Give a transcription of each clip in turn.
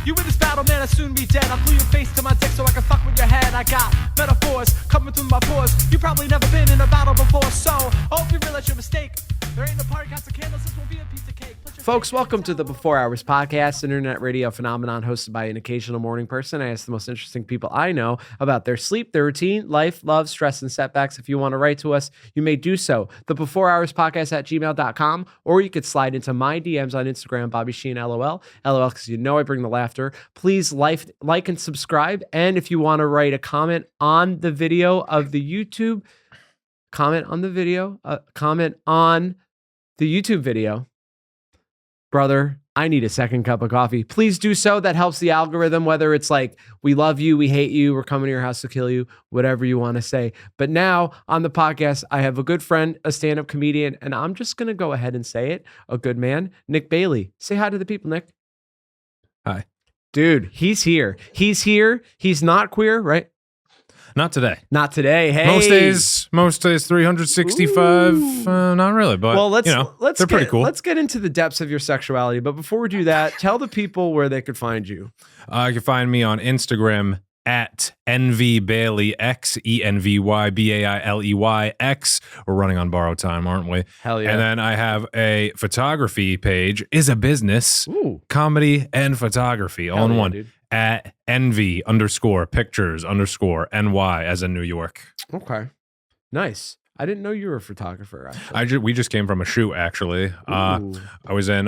You win this battle, man, I'll soon be dead. I'll glue your face to my dick so I can fuck with your head. I got metaphors coming through my pores. You probably never been in a battle before, so I hope you realize your mistake. There ain't no party, got some candles, this will be a piece of cake. Folks, welcome to the Before Hours podcast, internet radio phenomenon hosted by an occasional morning person. I ask the most interesting people I know about their sleep, their routine, life, love, stress, and setbacks. If you want to write to us, you may do so. The Before Hours podcast at gmail.com, or you could slide into my DMs on Instagram, Bobby Sheen, LOL. LOL, because you know I bring the laughter. Please like and subscribe. And if you want to write a comment on the video of the YouTube, comment on the YouTube video. Brother, I need a second cup of coffee. Please do so. That helps the algorithm, whether it's like, we love you, we hate you, we're coming to your house to kill you, whatever you want to say. But now on the podcast, I have a good friend, a stand-up comedian, and I'm just going to go ahead and say it, a good man, Nick Bailey. Say hi to the people, Nick. Hi. Dude, he's here. He's here. He's not queer, right? Not today. Not today. Hey. Most days 365. Not really, but well, let's they're pretty cool. Let's get into the depths of your sexuality. But before we do that, tell the people where they could find you. You can find me on Instagram at NVBaileyX, ENVYBAILEYX. We're running on borrowed time, aren't we? Hell yeah. And then I have a photography page, is a business, comedy and photography, all in one. Dude. At envy_pictures_NY as in New York. Okay. Nice. I didn't know you were a photographer. Actually. We just came from a shoot, actually. I was in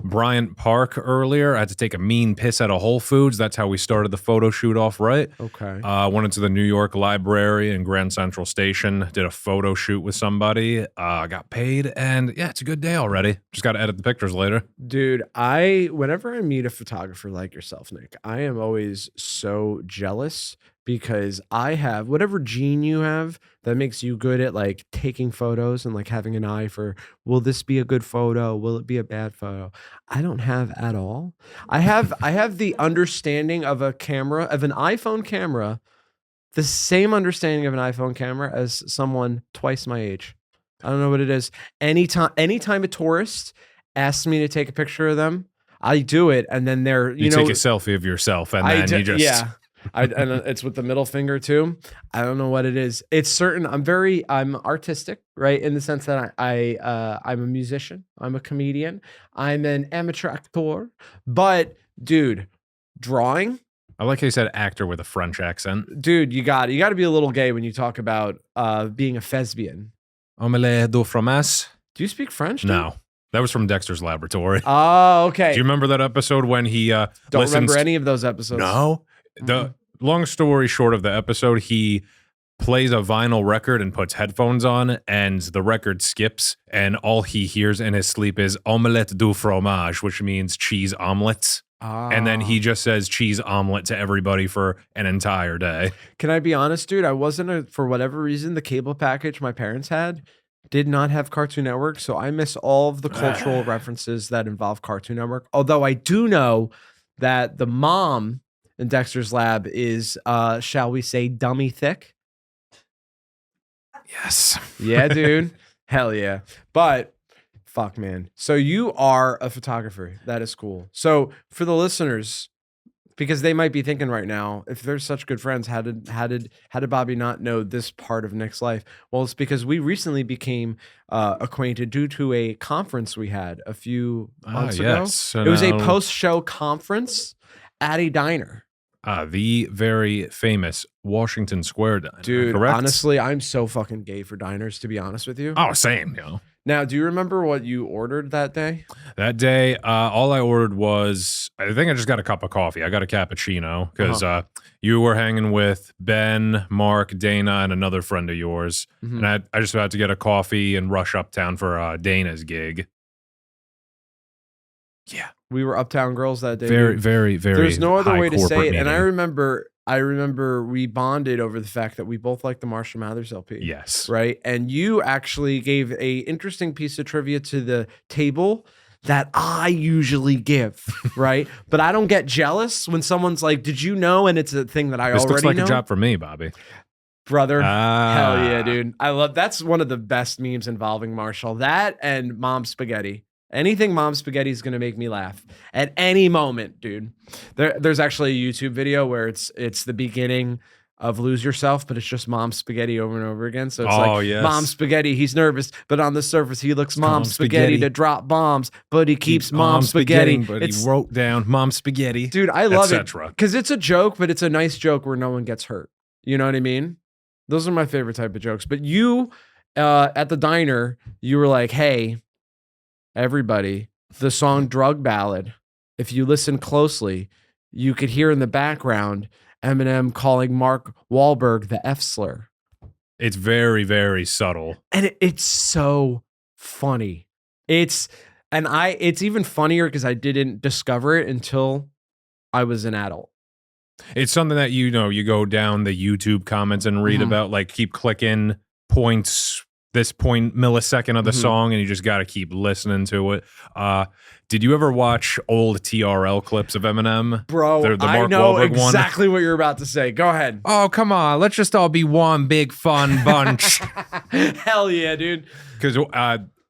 Bryant Park earlier. I had to take a mean piss at a Whole Foods. That's how we started the photo shoot off, right? Okay. Went into the New York Library in Grand Central Station, did a photo shoot with somebody, got paid, and yeah, it's a good day already. Just got to edit the pictures later. Dude, whenever I meet a photographer like yourself, Nick, I am always so jealous because I have whatever gene you have that makes you good at like taking photos and like having an eye for, will this be a good photo? Will it be a bad photo? I don't have at all. I have the understanding of a camera, of an iPhone camera, the same understanding of an iPhone camera as someone twice my age. I don't know what it is. Anytime a tourist asks me to take a picture of them, I do it, and then you take a selfie of yourself, and then you just and it's with the middle finger too. I don't know what it is. It's certain. I'm artistic, right? In the sense that I'm a musician. I'm a comedian. I'm an amateur actor. But dude, drawing. I like how you said actor with a French accent. Dude, you got to be a little gay when you talk about being a thespian. Omelette du fromage. Do you speak French? Dude? No. That was from Dexter's Laboratory. Oh, okay. Do you remember that episode when he don't remember any of those episodes? No. The long story short of the episode, he plays a vinyl record and puts headphones on, and the record skips, and all he hears in his sleep is omelette du fromage, which means cheese omelets. And then he just says cheese omelet to everybody for an entire day. Can I be honest, dude? I wasn't, for whatever reason, the cable package my parents had did not have Cartoon Network, so I miss all of the cultural references that involve Cartoon Network. Although I do know that the mom in Dexter's lab is, shall we say, dummy thick. Yes. Yeah, dude. Hell yeah. But fuck, man. So you are a photographer. That is cool. So for the listeners, because they might be thinking right now, if they're such good friends, how did Bobby not know this part of Nick's life? Well, it's because we recently became acquainted due to a conference we had a few months ago. So it was a post-show conference at a diner. The very famous Washington Square Diner. Dude, correct? Honestly, I'm so fucking gay for diners, to be honest with you. Oh, same, yo. Now, do you remember what you ordered that day? That day, all I ordered was, I think I just got a cup of coffee. I got a cappuccino because you were hanging with Ben, Mark, Dana, and another friend of yours. Mm-hmm. And I just about to get a coffee and rush uptown for Dana's gig. Yeah. We were Uptown Girls that day. Very, very, very. There's no other way to say it. Meeting. And I remember we bonded over the fact that we both like the Marshall Mathers LP. Yes. Right. And you actually gave a interesting piece of trivia to the table that I usually give. Right. But I don't get jealous when someone's like, did you know? And it's a thing that I already know. This looks like a job for me, Bobby. Brother. Hell yeah, dude. I love, that's one of the best memes involving Marshall. That and Mom Spaghetti. Anything Mom Spaghetti is going to make me laugh at any moment, dude. There's actually a YouTube video where it's the beginning of Lose Yourself, but it's just Mom Spaghetti over and over again. So it's like yes. Mom Spaghetti, he's nervous, but on the surface he looks Mom Spaghetti to drop bombs, but he keeps Mom Spaghetti. But he wrote down Mom Spaghetti. Dude, I love it because it's a joke, but it's a nice joke where no one gets hurt. You know what I mean? Those are my favorite type of jokes. But you, at the diner, you were like, hey, everybody, the song Drug Ballad, if you listen closely, you could hear in the background Eminem calling Mark Wahlberg the F slur. It's very, very subtle. And it's so funny. It's even funnier because I didn't discover it until I was an adult. It's something that, you go down the YouTube comments and read about, like keep clicking points, this point millisecond of the song, and you just got to keep listening to it. Did you ever watch old TRL clips of Eminem? Bro, the I Mark know Wahlberg exactly what you're about to say. Go ahead. Oh, come on. Let's just all be one big fun bunch. Hell yeah, dude. Because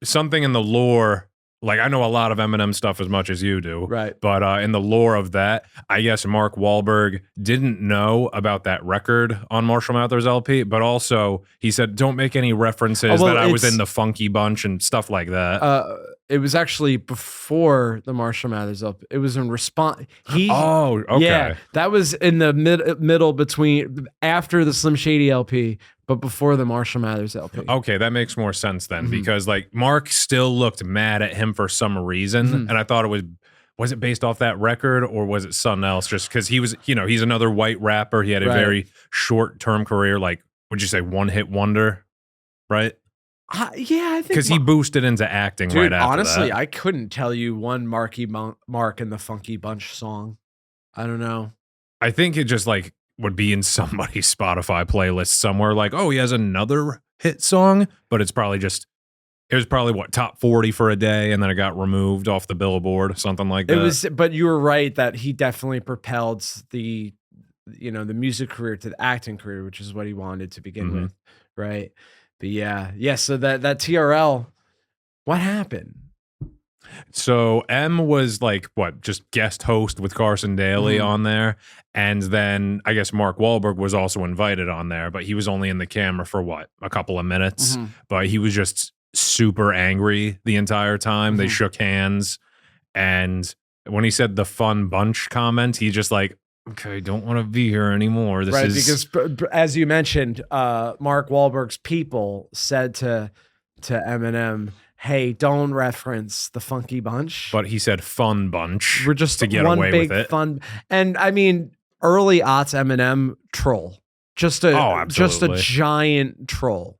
something in the lore, like I know a lot of Eminem stuff as much as you do. Right. But in the lore of that, I guess Mark Wahlberg didn't know about that record on Marshall Mathers LP, but also he said, don't make any references that I was in the Funky Bunch and stuff like that. It was actually before the Marshall Mathers LP. It was in response. Oh, okay. Yeah, that was in the middle between after the Slim Shady LP, but before the Marshall Mathers LP. Okay, that makes more sense then, because like Mark still looked mad at him for some reason, and I thought it was it based off that record or was it something else? Just because he was, he's another white rapper. He had a very short-term career, like would you say one-hit wonder, right? Yeah, I think because he boosted into acting right after honestly, that. I couldn't tell you one Mark in the Funky Bunch song. I don't know. I think it just like would be in somebody's Spotify playlist somewhere. Like, oh, he has another hit song, but it was probably what, top 40 for a day, and then it got removed off the Billboard, something like that. But you were right that he definitely propelled the music career to the acting career, which is what he wanted to begin with, right? But yeah. So that TRL, what happened? So M was like just guest host with Carson Daly on there, and then I guess Mark Wahlberg was also invited on there, but he was only in the camera for a couple of minutes. But he was just super angry the entire time. They shook hands, and when he said the fun bunch comment, he just like, okay, don't want to be here anymore. Because as you mentioned, Mark Wahlberg's people said to Eminem, hey, don't reference the Funky Bunch. But he said fun bunch. We're just to get one away big with it. Fun. And I mean, early aughts Eminem troll. Just a giant troll,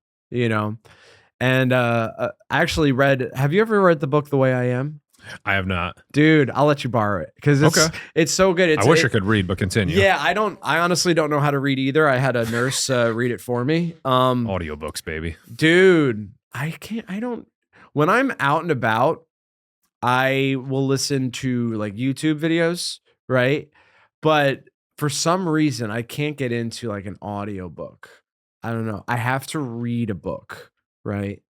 And I actually have you ever read the book The Way I Am? I have not. Dude, I'll let you borrow it because it's so good. I wish I could read, but continue. Yeah, I honestly don't know how to read either. I had a nurse read it for me. Audiobooks, baby. Dude, when I'm out and about, I will listen to like YouTube videos, right? But for some reason, I can't get into like an audiobook. I don't know. I have to read a book, right?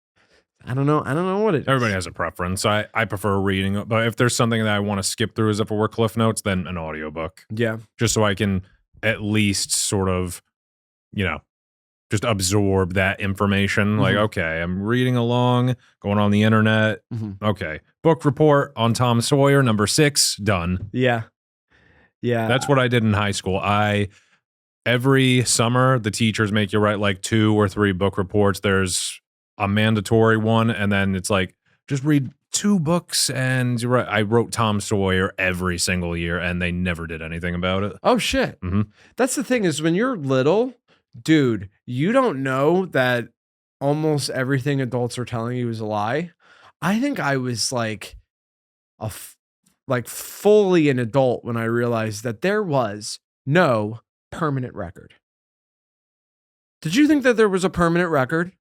I don't know what it is. Everybody has a preference. I prefer reading, but if there's something that I want to skip through as if it were Cliff Notes, then an audiobook. Yeah. Just so I can at least sort of, just absorb that information. Like, okay, I'm reading along, going on the internet. Okay. Book report on Tom Sawyer, number 6, done. Yeah. Yeah. That's what I did in high school. Every summer, the teachers make you write like 2 or 3 book reports. There's a mandatory one, and then it's like, just read 2 books, and you're right. I wrote Tom Sawyer every single year, and they never did anything about it. Oh, shit. That's the thing is when you're little, dude, you don't know that almost everything adults are telling you is a lie. I think I was like fully an adult when I realized that there was no permanent record. Did you think that there was a permanent record?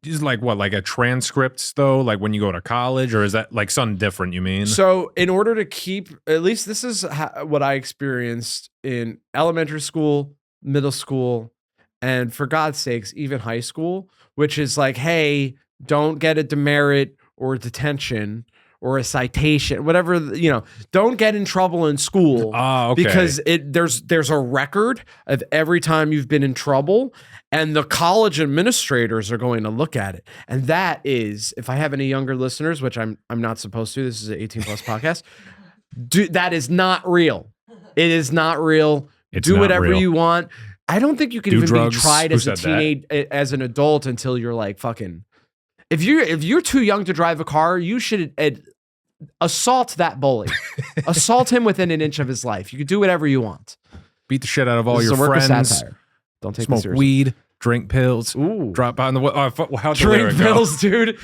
Is like what, like a transcript though? Like when you go to college, or is that like something different? You mean? So in order to keep, at least this is what I experienced in elementary school, middle school, and for God's sakes, even high school, which is like, hey, don't get a demerit or detention, or a citation, whatever, don't get in trouble in school. Oh, okay. Because there's a record of every time you've been in trouble, and the college administrators are going to look at it. And that is, if I have any younger listeners, which I'm not supposed to, this is an 18 plus podcast, that is not real. It is not real. It's Do not whatever real. you want. I don't think you can Do even drugs. be tried Who as a said that? as an adult until you're like fucking. If you're too young to drive a car, you should assault that bully. Assault him within an inch of his life. You can do whatever you want. Beat the shit out of all This is your a work of friends. satire. Don't take me Smoke seriously. weed. Drink pills. Ooh. Drop out in the how'd the Drink lyric go? pills, dude.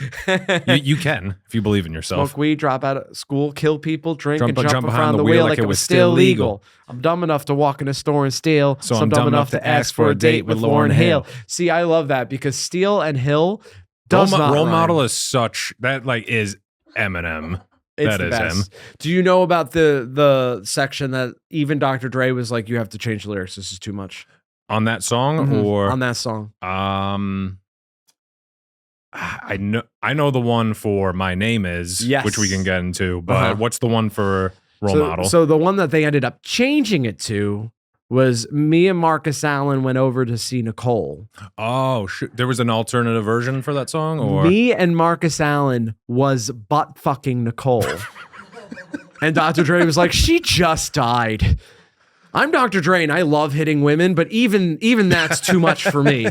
You can if you believe in yourself. Smoke weed, drop out of school, kill people, drink, Jump and jump behind around the wheel like it was still legal. I'm dumb enough to walk in a store and steal, so I'm dumb enough to ask for a date with Lauryn Hill. See, I love that because Steele and Hill does not Role rhyme. model is such that is Eminem. It's That the is best. Do you know about the section that even Dr. Dre was like, you have to change the lyrics. This is too much. On that song Mhm. or On that song. I know the one for My Name Is, Yes. which we can get into, but Uh-huh. what's the one for Role Model? So the one that they ended up changing it to was me and Marcus Allen went over to see Nicole. Oh, there was an alternative version for that song, or Me and Marcus Allen was butt fucking Nicole. And Dr. Dre was like, she just died. I'm Dr. Dre and I love hitting women, but even that's too much for me.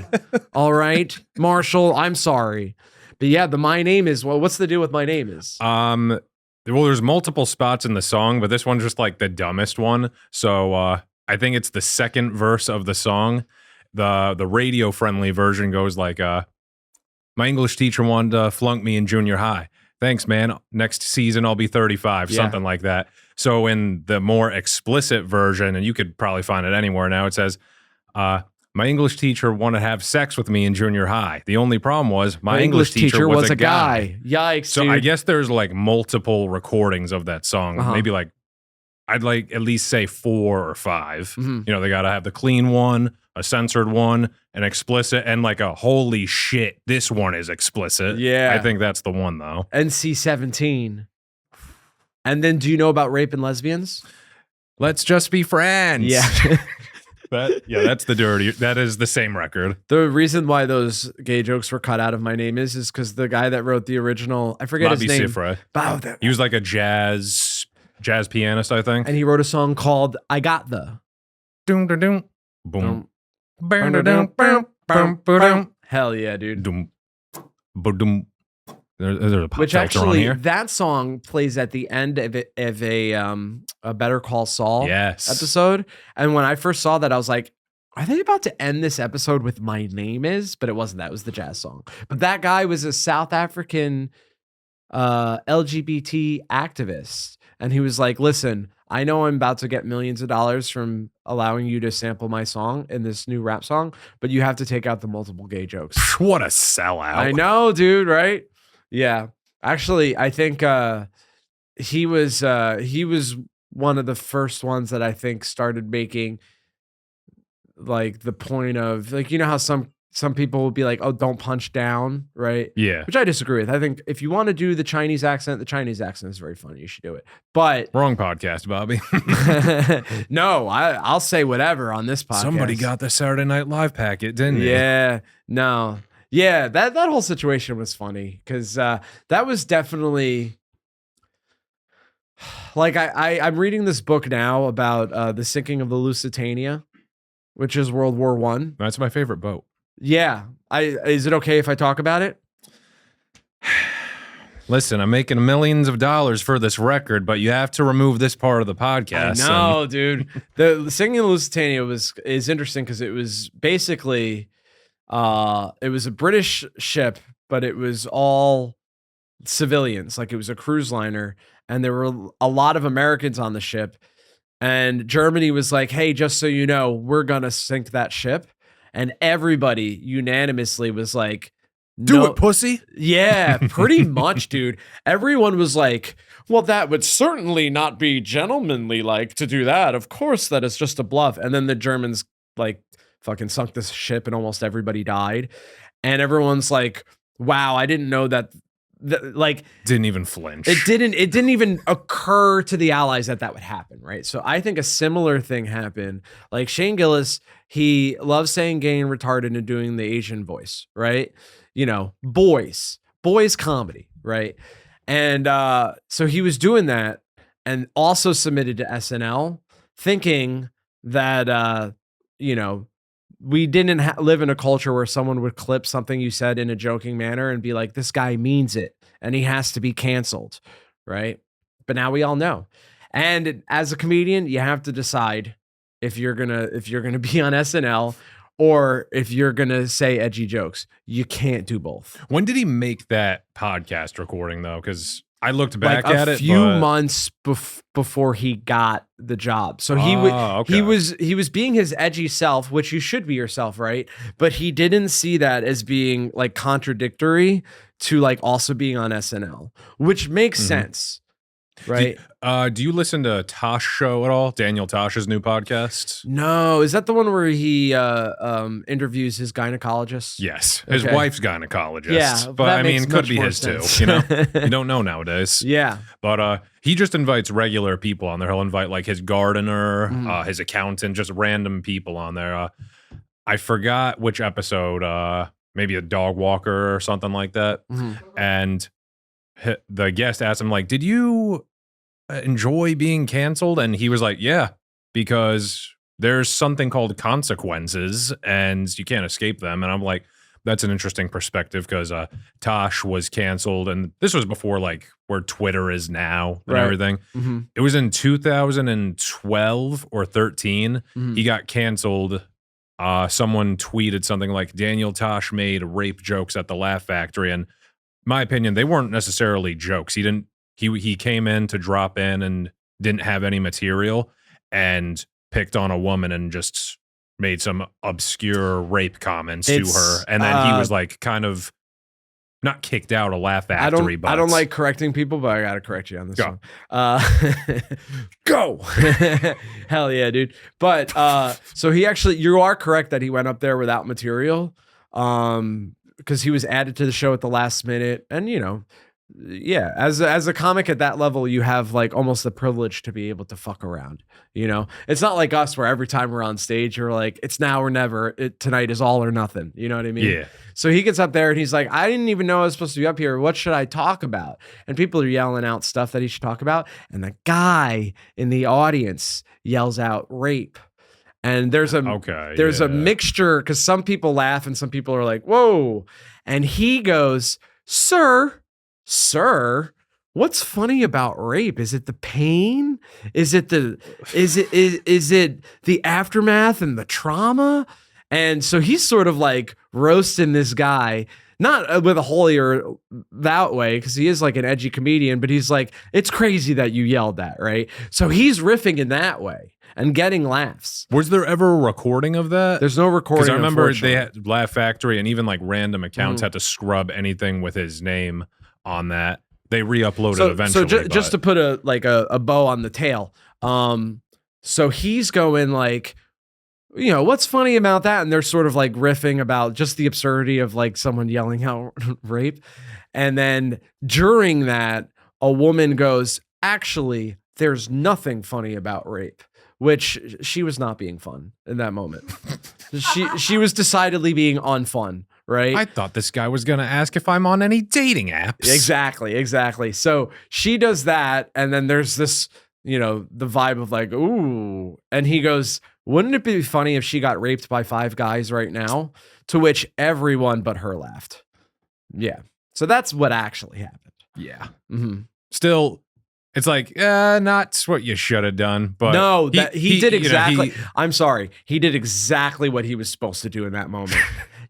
All right, Marshall, I'm sorry. But yeah, the My Name Is, well, what's the deal with My Name Is? well, there's multiple spots in the song, but this one's just like the dumbest one. So I think it's the second verse of the song. The radio friendly version goes like, my English teacher wanted to flunk me in junior high. Thanks, man. Next season, I'll be 35, Yeah. something like that. So in the more explicit version, and you could probably find it anywhere now, it says, my English teacher wanted to have sex with me in junior high. The only problem was my English teacher was a guy. Yikes, So dude. I guess there's like multiple recordings of that song. Uh-huh. Maybe like, I'd like at least say 4 or 5. Mhm. They got to have the clean one, a censored one, an explicit, and like a holy shit, this one is explicit. Yeah. I think that's the one though. NC-17. And then do you know about rape and lesbians? Let's just be friends. Yeah. That's the dirty. That is the same record. The reason why those gay jokes were cut out of My Name Is because the guy that wrote the original, I forget Bobby his name. Sifra. Oh, that- He was like a jazz pianist, I think. and he wrote a song called I Got the. Doom, doom, doom. Boom. Dum, Boom, doom, doom, boom, boom, boom. Hell yeah, dude. Doom. Boom. There's a pop Which filter on actually, here. that song plays at the end of a Better Call Saul Yes. episode. And when I first saw that, I was like, are they about to end this episode with My Name Is? But it wasn't that. It was the jazz song. But that guy was a South African LGBT activist. And he was like, listen, I know I'm about to get millions of dollars from allowing you to sample my song in this new rap song, but you have to take out the multiple gay jokes. What a sellout. I know, dude, right? Yeah. Actually, I think he was one of the first ones that I think started making like the point of like, how some people will be like, oh, don't punch down, right? Yeah. Which I disagree with. I think if you want to do the Chinese accent is very funny. You should do it. But Wrong podcast, Bobby. no, I'll say whatever on this podcast. Somebody got the Saturday Night Live packet, didn't they? Yeah, no. Yeah, that whole situation was funny because that was definitely like I'm reading this book now about the sinking of the Lusitania, which is World War I. That's my favorite boat. Yeah. Is it okay if I talk about it? Listen, I'm making millions of dollars for this record, but you have to remove this part of the podcast. No, dude. The sinking of the Lusitania is interesting because it was basically it was a British ship, but it was all civilians. Like it was a cruise liner, and there were a lot of Americans on the ship. And Germany was like, hey, just so you know, we're gonna sink that ship. And everybody unanimously was like, Do it, pussy. Yeah, pretty much, dude. Everyone was like, well, that would certainly not be gentlemanly like to do that. Of course, that is just a bluff. And then the Germans like fucking sunk this ship and almost everybody died. And everyone's like, wow, I didn't know that like Didn't even flinch. it didn't even occur to the allies that would happen, right? So I think a similar thing happened. Like Shane Gillis, he loves saying gay and retarded and doing the Asian voice, right? You know, boys comedy, right? And so he was doing that and also submitted to SNL thinking that you know, we didn't live in a culture where someone would clip something you said in a joking manner and be like, this guy means it and he has to be canceled, right? But now we all know. And as a comedian, you have to decide if you're gonna be on SNL or if you're gonna say edgy jokes. You can't do both. When did he make that podcast recording though? Because I looked back like at it a few months before he got the job. So he was being his edgy self, which you should be yourself, right? But he didn't see that as being like contradictory to like also being on SNL, which makes sense. Right. Do you listen to Tosh Show at all? Daniel Tosh's new podcast? No. Is that the one where he interviews his gynecologist? Yes. His Okay. wife's gynecologist. Yeah, But that I mean, makes could much be more his sense. too. You know, you don't know nowadays. Yeah. But he just invites regular people on there. He'll invite like his gardener, his accountant, just random people on there. I forgot which episode, maybe a dog walker or something like that. And the guest asked him like, did you enjoy being canceled? And he was like, yeah, because there's something called consequences and you can't escape them. And I'm like, that's an interesting perspective because Tosh was canceled and this was before like where Twitter is now and everything. It was in 2012 or 13. He got canceled. Someone tweeted something like Daniel Tosh made rape jokes at the Laugh Factory. And my opinion, they weren't necessarily jokes. He came in to drop in and didn't have any material and picked on a woman and just made some obscure rape comments to her. And then he was like kind of not kicked out of Laugh Factory. I don't like correcting people, but I got to correct you on this one. Go. Hell yeah, dude. But so you are correct that he went up there without material because he was added to the show at the last minute. And, you know, yeah, as a comic at that level, you have like almost the privilege to be able to fuck around. You know, it's not like us where every time we're on stage, you're like, it's now or never. Tonight is all or nothing. You know what I mean? Yeah. So he gets up there and he's like, I didn't even know I was supposed to be up here. What should I talk about? And people are yelling out stuff that he should talk about. And the guy in the audience yells out rape. And there's a mixture because some people laugh and some people are like, whoa. And he goes, Sir, what's funny about rape? Is it the pain? Is it the aftermath and the trauma? And so he's sort of like roasting this guy, not with a holier that way, because he is like an edgy comedian, but he's like, it's crazy that you yelled that, right? So he's riffing in that way and getting laughs. Was there ever a recording of that? There's no recording. Because I remember they had Laugh Factory and even like random accounts had to scrub anything with his name on that. They re-uploaded eventually. So just to put a bow on the tail. So he's going like, you know, what's funny about that? And they're sort of like riffing about just the absurdity of like someone yelling out rape. And then during that, a woman goes, actually, there's nothing funny about rape, which she was not being fun in that moment. she was decidedly being unfun. Right. I thought this guy was going to ask if I'm on any dating apps. Exactly. So she does that. And then there's this, you know, the vibe of like, ooh. And he goes, wouldn't it be funny if she got raped by 5 guys right now? To which everyone but her laughed. Yeah. So that's what actually happened. Yeah. Still, it's like, not what you should have done. But no, he did exactly. You know, I'm sorry. He did exactly what he was supposed to do in that moment.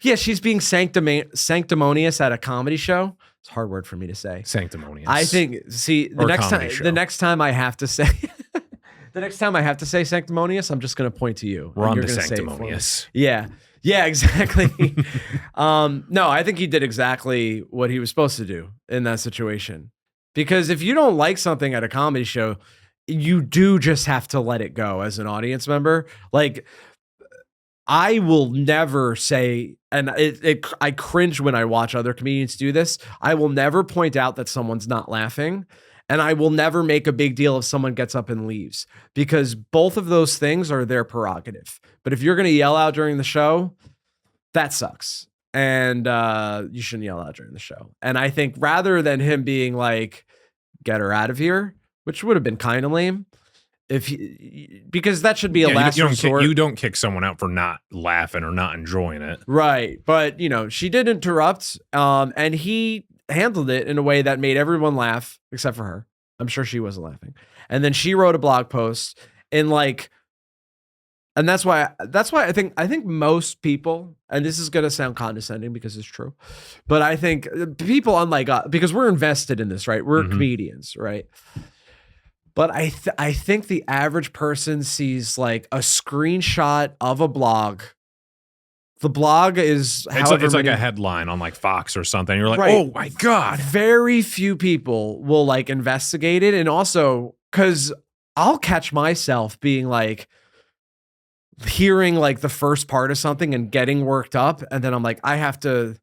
Yeah, she's being sanctimonious at a comedy show. It's a hard word for me to say. Sanctimonious. I think. See, the next time I have to say, sanctimonious, I'm just going to point to you. We're on to sanctimonious. Yeah, exactly. No, I think he did exactly what he was supposed to do in that situation. Because if you don't like something at a comedy show, you do just have to let it go as an audience member. Like, I will never say, and I cringe when I watch other comedians do this. I will never point out that someone's not laughing, and I will never make a big deal if someone gets up and leaves, because both of those things are their prerogative. But if you're going to yell out during the show, that sucks. And you shouldn't yell out during the show. And I think rather than him being like, get her out of here, which would have been kind of lame, because that should be a last resort. You don't kick someone out for not laughing or not enjoying it. Right. But, she did interrupt, and he handled it in a way that made everyone laugh, except for her. I'm sure she wasn't laughing. And then she wrote a blog post and that's why I think most people, and this is going to sound condescending because it's true, but I think people unlike us, because we're invested in this, right? We're comedians, right? But I think the average person sees like a screenshot of a blog. The blog is it's like a headline on like Fox or something. You're like, right. Oh my God. Very few people will like investigate it. And also because I'll catch myself being like, hearing like the first part of something and getting worked up. And then I'm like, I have to,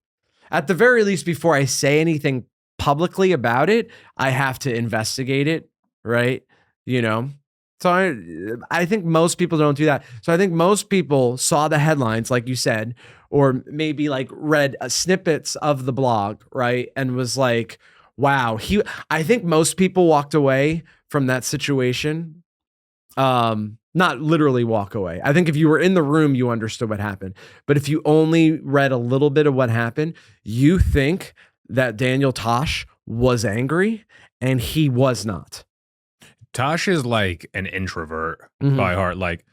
at the very least, before I say anything publicly about it, I have to investigate it. Right. So I think most people don't do that. So I think most people saw the headlines, like you said, or maybe like read snippets of the blog. Right. And was like, wow, I think most people walked away from that situation. Not literally walk away. I think if you were in the room, you understood what happened. But if you only read a little bit of what happened, you think that Daniel Tosh was angry, and he was not. Tosh is like an introvert by heart. Like,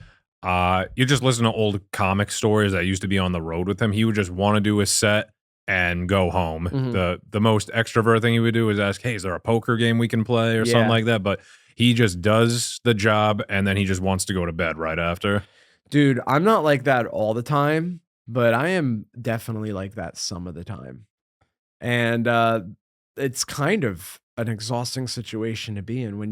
you just listen to old comic stories that used to be on the road with him. He would just want to do his set and go home. The most extrovert thing he would do is ask, hey, is there a poker game we can play or something like that? But he just does the job, and then he just wants to go to bed right after. Dude, I'm not like that all the time, but I am definitely like that some of the time. And it's kind of an exhausting situation to be in when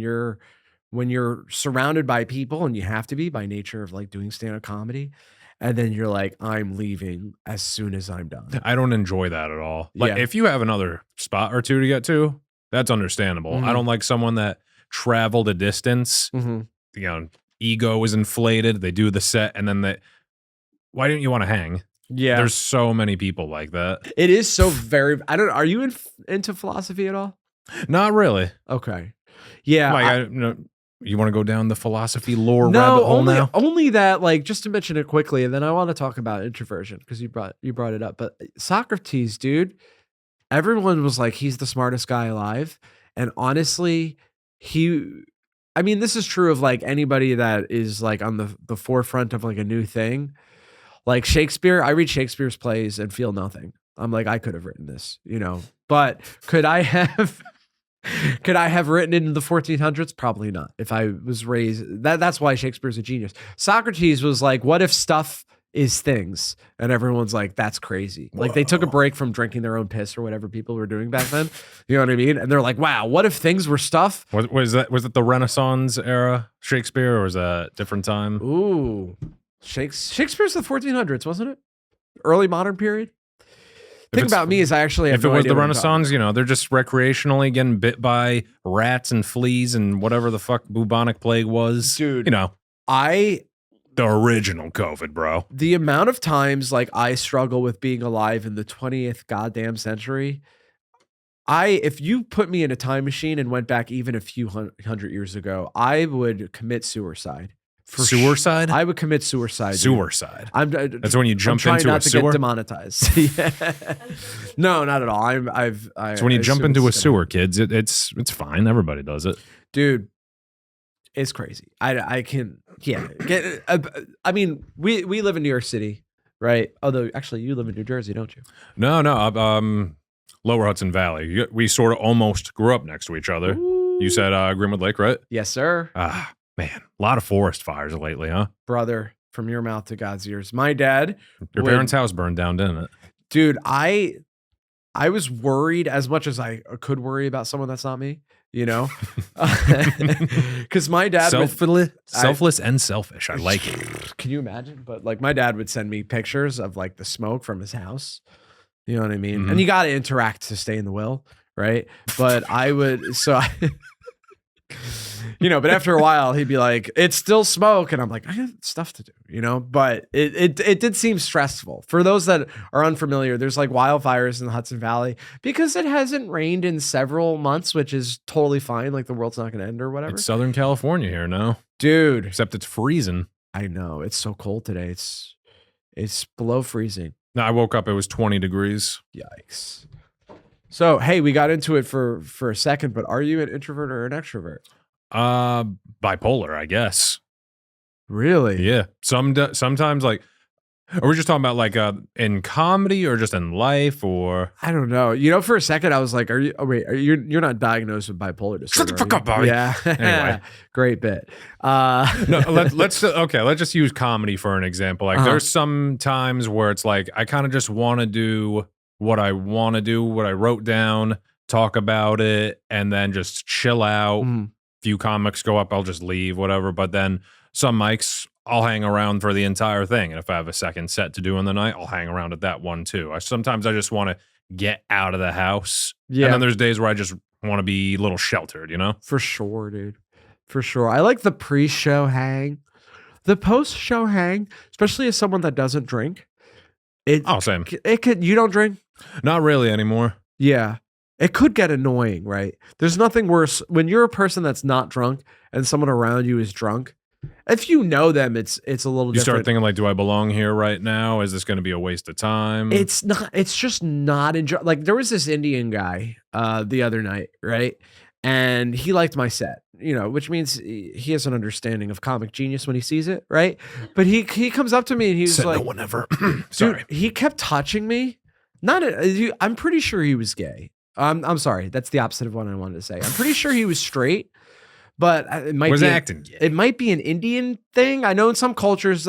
you're surrounded by people, and you have to be by nature of like doing stand-up comedy. And then you're like, I'm leaving as soon as I'm done. I don't enjoy that at all. Like, if you have another spot or two to get to, that's understandable. I don't like someone that traveled a distance, ego is inflated. They do the set, and then why didn't you want to hang? Yeah. There's so many people like that. It is so very, are you into philosophy at all? Not really. Okay. Yeah. You want to go down the philosophy lore rabbit hole now? Only that, like, just to mention it quickly, and then I want to talk about introversion because you brought it up. But Socrates, dude, everyone was like, he's the smartest guy alive. And honestly, this is true of like anybody that is like on the forefront of like a new thing. Like Shakespeare, I read Shakespeare's plays and feel nothing. I'm like, I could have written this, but could I have written it in the 1400s? Probably not. If I was raised, that's why Shakespeare's a genius. Socrates was like, what if stuff is things? And everyone's like, that's crazy. Whoa. Like they took a break from drinking their own piss or whatever people were doing back then. You know what I mean? And they're like, wow, what if things were stuff? Was it the Renaissance era Shakespeare, or was that a different time? Ooh, Shakespeare's the 1400s, wasn't it? Early modern period. Thing about me is I actually have if it was the Renaissance, they're just recreationally getting bit by rats and fleas and whatever the fuck bubonic plague was. Dude, the original COVID, bro. The amount of times like I struggle with being alive in the 20th goddamn century. If you put me in a time machine and went back even a few hundred years ago, I would commit suicide. Suicide? I would commit suicide. Suicide. That's when you jump into a sewer. Not to get demonetized. Yeah. No, not at all. So when you jump into a sewer, kids, it's fine. Everybody does it, dude. It's crazy. I can we live in New York City, right? Although actually you live in New Jersey, don't you? No. Lower Hudson Valley. We sort of almost grew up next to each other. Ooh. You said Greenwood Lake, right? Yes, sir. Man, a lot of forest fires lately, huh? Brother, from your mouth to God's ears. My dad. Your parents' house burned down, didn't it? Dude, I was worried as much as I could worry about someone that's not me. you know? Because my dad would, Selfless and selfish. I like it. can you imagine? But like my dad would send me pictures of like the smoke from his house. You know what I mean? And you got to interact to stay in the will, right? But I would, you know, but after a while he'd be like, it's still smoke. And I'm like, I have stuff to do, you know, but it did seem stressful. For those that are unfamiliar, there's like wildfires in the Hudson Valley because it hasn't rained in several months, which is totally fine. Like the world's not going to end or whatever. It's Southern California here now. Dude. Except it's freezing. I know. It's so cold today. It's below freezing. No, I woke up, it was 20 degrees. Yikes. So, hey, we got into it for a second, but are you an introvert or an extrovert? Bipolar, I guess. Really? Yeah. Sometimes like, are we just talking about like in comedy or just in life or? I don't know. You know, for a second I was like, you're not diagnosed with bipolar disorder. Shut the fuck up, Bobby. Yeah. Anyway. Great bit. No, let's just use comedy for an example. Like there's some times where it's like I kind of just want to do what I want to do, what I wrote down, talk about it, and then just chill out. Few comics go up, I'll just leave, whatever. But then some mics, I'll hang around for the entire thing. And if I have a second set to do in the night, I'll hang around at that one too. Sometimes I just want to get out of the house. Yeah. And then there's days where I just want to be a little sheltered, you know? For sure, dude. For sure. I like the pre-show hang. The post-show hang, especially as someone that doesn't drink. Same. You don't drink? Not really anymore. Yeah. It could get annoying, right? There's nothing worse when you're a person that's not drunk and someone around you is drunk. If you know them, it's a little different. You start thinking like, do I belong here right now? Is this going to be a waste of time? It's not. It's just not like there was this Indian guy the other night, right? And he liked my set, you know, which means he has an understanding of comic genius when he sees it, right? But he comes up to me and he's said like, "No one ever." Sorry, dude, he kept touching me. I'm pretty sure he was gay. I'm sorry, that's the opposite of what I wanted to say. I'm pretty sure he was straight, but it might be acting gay. It might be an Indian thing. I know in some cultures,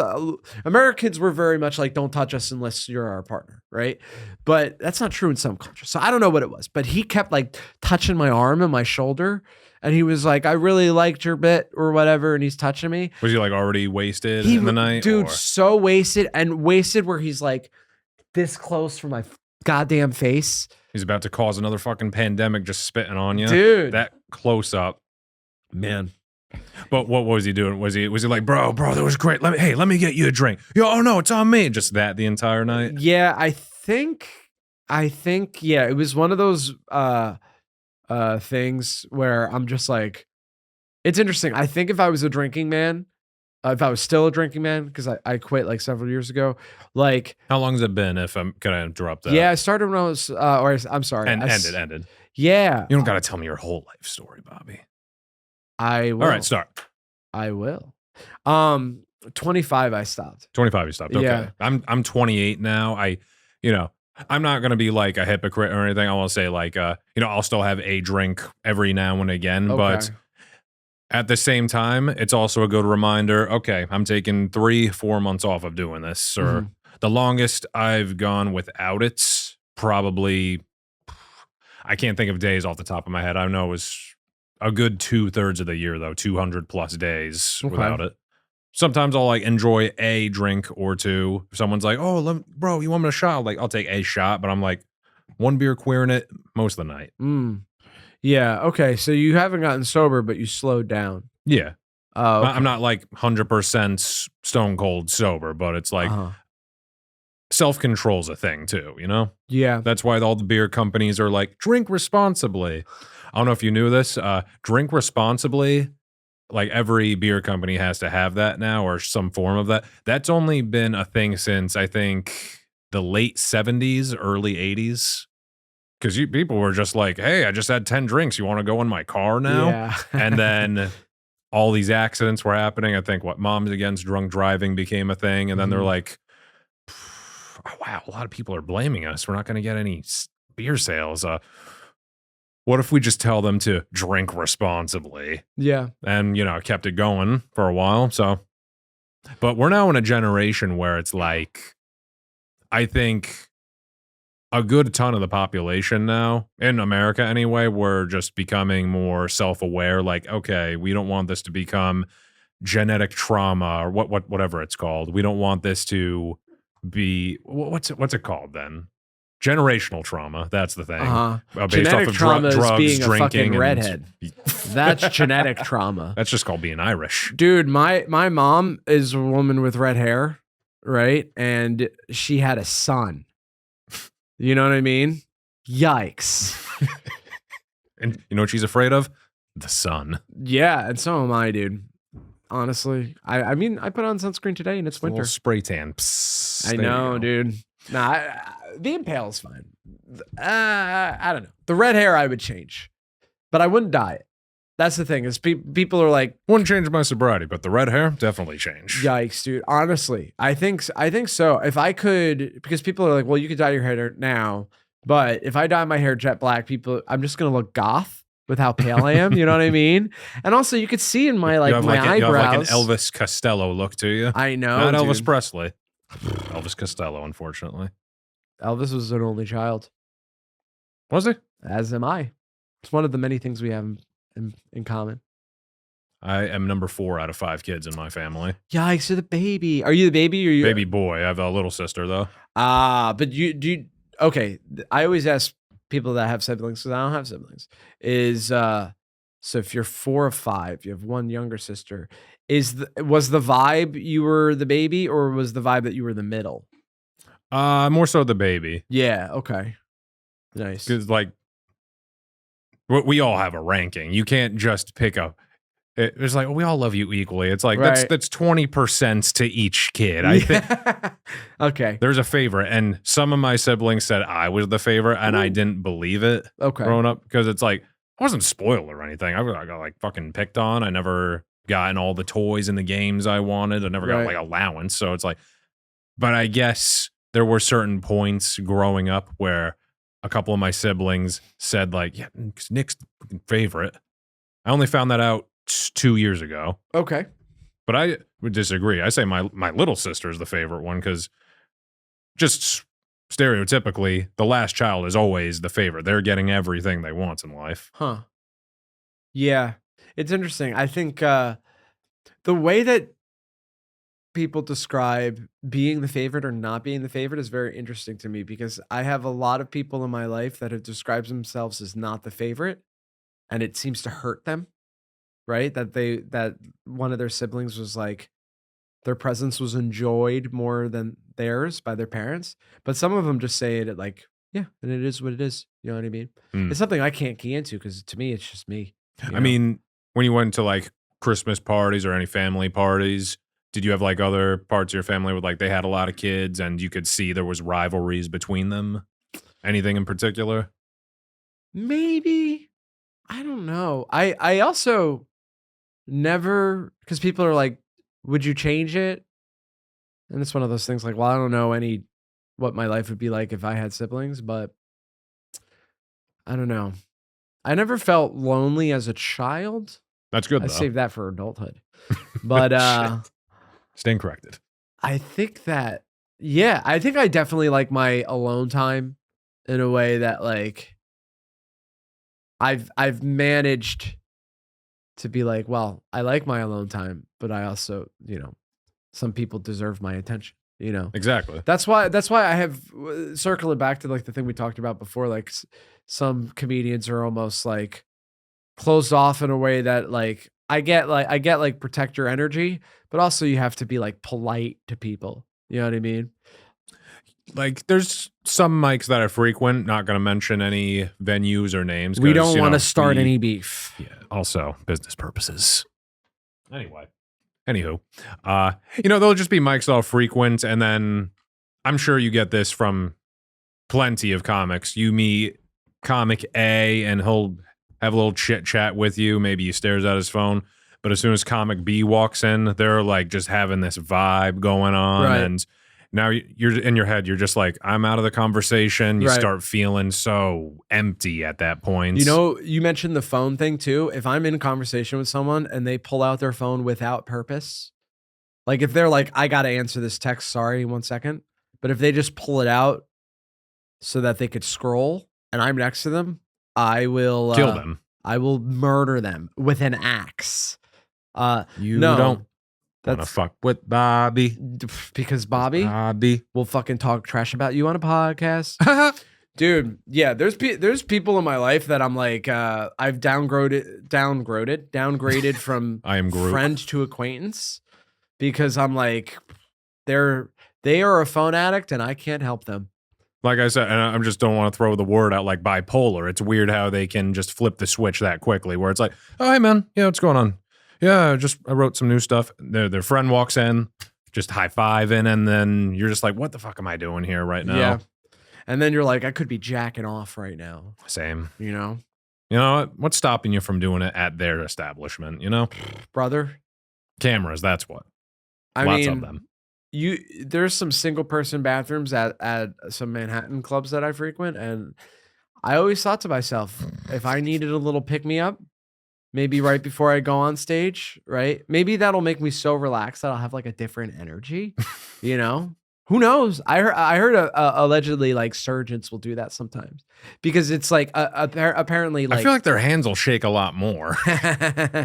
Americans were very much like, "Don't touch us unless you're our partner," right? But that's not true in some cultures. So I don't know what it was, but he kept like touching my arm and my shoulder, and he was like, "I really liked your bit" or whatever, and he's touching me. Was he like already wasted in the night? Dude, so wasted where he's like this close from my goddamn face. He's about to cause another fucking pandemic just spitting on you. Dude. That close up. Man. But what was he doing? Was he like, bro, that was great. Let me get you a drink. Yo, oh no, it's on me. Just that the entire night? Yeah, I think, yeah, it was one of those things where I'm just like, it's interesting. I think if I was a drinking man, if I was still a drinking man, because I quit like several years ago. Like, how long has it been? If I'm gonna interrupt that. Yeah, I started when I was, I'm sorry, ended. Yeah, you don't got to tell me your whole life story, Bobby. I will. All right, start. I will. 25, I stopped. 25, you stopped. Okay, yeah. I'm 28 now. I'm not gonna be like a hypocrite or anything. I want to say like, I'll still have a drink every now and again, but. At the same time, it's also a good reminder, okay, I'm taking 3-4 months off of doing this. Or the longest I've gone without it, probably, I can't think of days off the top of my head. I know it was a good 2/3 of the year, though, 200 plus days without it. Sometimes I'll like enjoy a drink or two. If someone's like, oh, bro, you want me a shot? I'll take a shot, but I'm like, one beer queering it most of the night. Yeah. Okay. So you haven't gotten sober, but you slowed down. Yeah. Okay. I'm not like 100% stone cold sober, but it's like self-control's a thing too, you know? Yeah. That's why all the beer companies are like, drink responsibly. I don't know if you knew this. Drink responsibly. Like every beer company has to have that now or some form of that. That's only been a thing since I think the late 70s, early 80s. Because people were just like, hey, I just had 10 drinks. You want to go in my car now? Yeah. And then all these accidents were happening. I think Moms Against Drunk Driving became a thing. And then they're like, oh, wow, a lot of people are blaming us. We're not going to get any beer sales. What if we just tell them to drink responsibly? Yeah. And, kept it going for a while. So, but we're now in a generation where it's like, I think a good ton of the population now, in America anyway, we're just becoming more self-aware. Like, okay, we don't want this to become genetic trauma or whatever it's called. We don't want this to be what's it called then? Generational trauma. That's the thing. Based Genetic off of trauma is drugs, being a drinking, fucking and- redhead. That's genetic trauma. That's just called being Irish. Dude, my mom is a woman with red hair, right? And she had a son. You know what I mean? Yikes. And you know what she's afraid of? The sun. Yeah, and so am I, dude. Honestly, I mean, I put on sunscreen today, and it's A little winter. spray tan. Psst, I there you know, go. dude. Nah, being pale is fine. I don't know. The red hair I would change, but I wouldn't dye it. That's the thing is people are like, Wouldn't change my sobriety, but the red hair definitely changed. yikes, dude. Honestly, I think so. If I could, because people are like, well, you could dye your hair now, but if I dye my hair jet black, I'm just gonna look goth with how pale I am. You know what I mean? And also, you could see in my You have my eyebrows. You have like an Elvis Costello look to you. I know, Not dude. Elvis Presley. Elvis Costello, unfortunately. Elvis was an only child, Was he? as am I. It's one of the many things we have in common. I am number 4 out of 5 kids in my family. Yikes, you're the baby. Are you the baby or you? Baby boy. I have a little sister though. But okay. I always ask people that have siblings because I don't have siblings. So if you're 4 of 5, you have one younger sister. Was the vibe you were the baby or was the vibe that you were the middle? More so the baby. Yeah. Okay. Nice. Because like we all have a ranking. You can't just pick a. It's like we all love you equally. It's like Right. that's 20% to each kid. I think Okay. there's a favorite, and some of my siblings said I was the favorite, and I didn't believe it Okay. growing up because it's like I wasn't spoiled or anything. I got like fucking picked on. I never gotten all the toys and the games I wanted. I never got Right. like allowance. So it's like, but I guess there were certain points growing up where a couple of my siblings said like, yeah, Nick's the fucking favorite. I only found that out 2 years ago, Okay. but I would disagree. I say my little sister is the favorite one because just stereotypically, the last child is always the favorite. They're getting everything they want in life. Huh. Yeah. It's interesting. I think the way that people describe being the favorite or not being the favorite is very interesting to me because I have a lot of people in my life that have described themselves as not the favorite and it seems to hurt them, right? That one of their siblings was like their presence was enjoyed more than theirs by their parents. But some of them just say it like, yeah, and it is what it is. You know what I mean? Mm. It's something I can't key into because to me, it's just me. you I know? mean, when you went to like Christmas parties or any family parties, did you have like other parts of your family with like they had a lot of kids and you could see there was rivalries between them? Anything in particular? Maybe. I don't know. I also never, because people are like, would you change it? And it's one of those things like, well, I don't know what my life would be like if I had siblings, but I don't know. I never felt lonely as a child. That's good I though. saved that for adulthood. But Shit. Staying corrected. I think that, yeah, I think I definitely like my alone time in a way that like I've managed to be like, well, I like my alone time, but I also, some people deserve my attention, Exactly. That's why I have circling back to like the thing we talked about before, like some comedians are almost like closed off in a way that like I get like protect your energy, but also you have to be like polite to people. You know what I mean? Like there's some mics that I frequent, not going to mention any venues or names. We 'cause, don't you want know, to start we- any beef. Yeah. Also, business purposes. Anywho, there'll just be mics I'll frequent, and then I'm sure you get this from plenty of comics. You meet comic A, and he'll have a little chit chat with you. Maybe he stares at his phone, but as soon as comic B walks in, they're like just having this vibe going on, Right. and now you're in your head. You're just like, I'm out of the conversation. You Right. start feeling so empty at that point. You mentioned the phone thing too. If I'm in conversation with someone and they pull out their phone without purpose, like if they're like, I got to answer this text, sorry, 1 second. But if they just pull it out so that they could scroll and I'm next to them, I will Kill them. I will murder them with an axe. You no, don't want to that's fuck with Bobby. because Bobby will fucking talk trash about you on a podcast. Dude, yeah, there's people in my life that I'm like, I've downgraded from I am Groot. friend to acquaintance because I'm like, they are a phone addict and I can't help them. Like I said, and I just don't want to throw the word out like bipolar. It's weird how they can just flip the switch that quickly where it's like, oh, hey, man. Yeah, what's going on? Yeah, I wrote some new stuff. Their friend walks in, just high-fiving, and then you're just like, what the fuck am I doing here right now? Yeah. And then you're like, I could be jacking off right now. Same. You know? You know, what's stopping you from doing it at their establishment, you know? Brother. Cameras, that's what. I Lots mean, of them. There's some single person bathrooms at some Manhattan clubs that I frequent, and I always thought to myself, if I needed a little pick me up, maybe right before I go on stage, right? Maybe that'll make me so relaxed that I'll have like a different energy, you know? Who knows? I heard allegedly like surgeons will do that sometimes because it's like apparently like I feel like their hands will shake a lot more.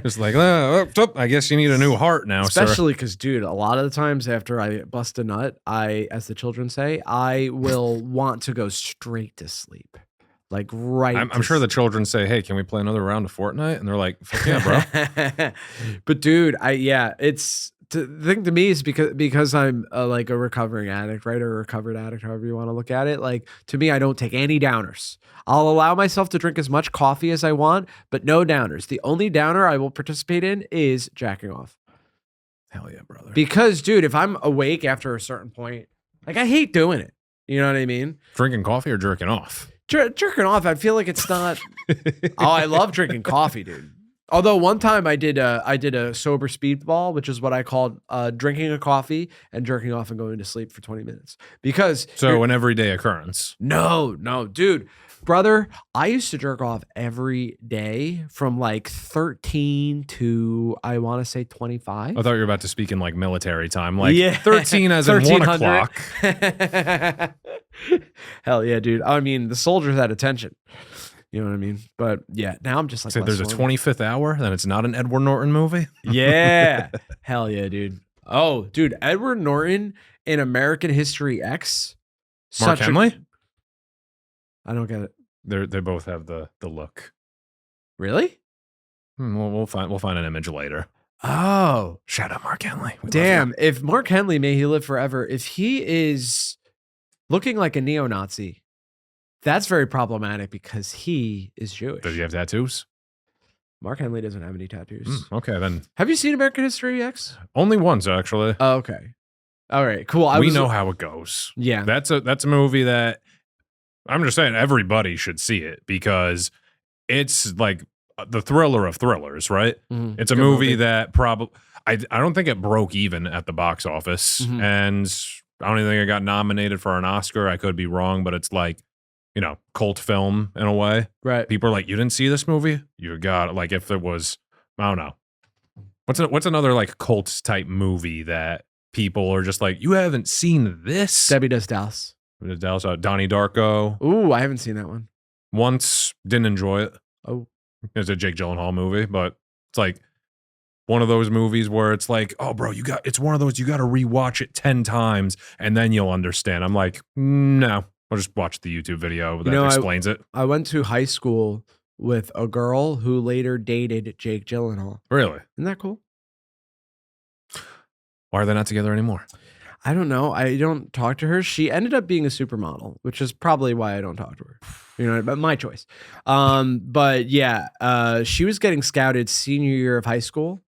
Just like, I guess you need a new heart now, especially because, dude, a lot of the times after I bust a nut, as the children say, I will want to go straight to sleep. Like I'm sure the children say, "Hey, can we play another round of Fortnite?" And they're like, "Fuck yeah, bro!" But dude, it's the thing to me is because I'm like a recovering addict, right, or a recovered addict, however you want to look at it. Like to me, I don't take any downers. I'll allow myself to drink as much coffee as I want, but no downers. The only downer I will participate in is jacking off. Hell yeah, brother! Because, dude, if I'm awake after a certain point, like I hate doing it. You know what I mean? Drinking coffee or jerking off? Jerking off, I feel like it's not. Oh, I love drinking coffee, dude. Although one time I did a sober speedball, which is what I called drinking a coffee and jerking off and going to sleep for 20 minutes. Because an everyday occurrence. No, dude. Brother, I used to jerk off every day from like 13 to I want to say 25. I thought you were about to speak in like military time, like 13 as in 1 1300. o'clock. Hell yeah, dude. I mean, the soldiers had attention. You know what I mean? But yeah, now I'm just like, there's a 25th hour, then it's not an Edward Norton movie. Yeah. Hell yeah, dude. Oh, dude, Edward Norton in American History X. Mark Henley? I don't get it. They both have the look. Really? We'll find an image later. Oh. Shout out Mark Henley. Damn, if Mark Henley, may he live forever, if he is looking like a neo-Nazi, that's very problematic because he is Jewish. Does he have tattoos? Mark Henley doesn't have any tattoos. Okay, then. Have you seen American History X? Only once, actually. Oh, okay. All right, cool. We know how it goes. Yeah. That's a movie that I'm just saying everybody should see it because it's like the thriller of thrillers, right? Mm-hmm. It's a movie that probably I don't think it broke even at the box office, and I don't even think it got nominated for an Oscar. I could be wrong, but it's like, you know, cult film in a way. Right. People are like, you didn't see this movie? You got, like, if it was, I don't know. What's another like cult type movie that people are just like, you haven't seen this? Debbie Does Dallas. Donnie Darko. Ooh, I haven't seen that one. Once, didn't enjoy it. Oh. It's a Jake Gyllenhaal movie, but it's like one of those movies where it's like, oh, bro, it's one of those, you got to rewatch it 10 times and then you'll understand. I'm like, no, I'll just watch the YouTube video that explains it. I went to high school with a girl who later dated Jake Gyllenhaal. Really? Isn't that cool? Why are they not together anymore? I don't know. I don't talk to her. She ended up being a supermodel, which is probably why I don't talk to her. You know, but my choice. But yeah, she was getting scouted senior year of high school,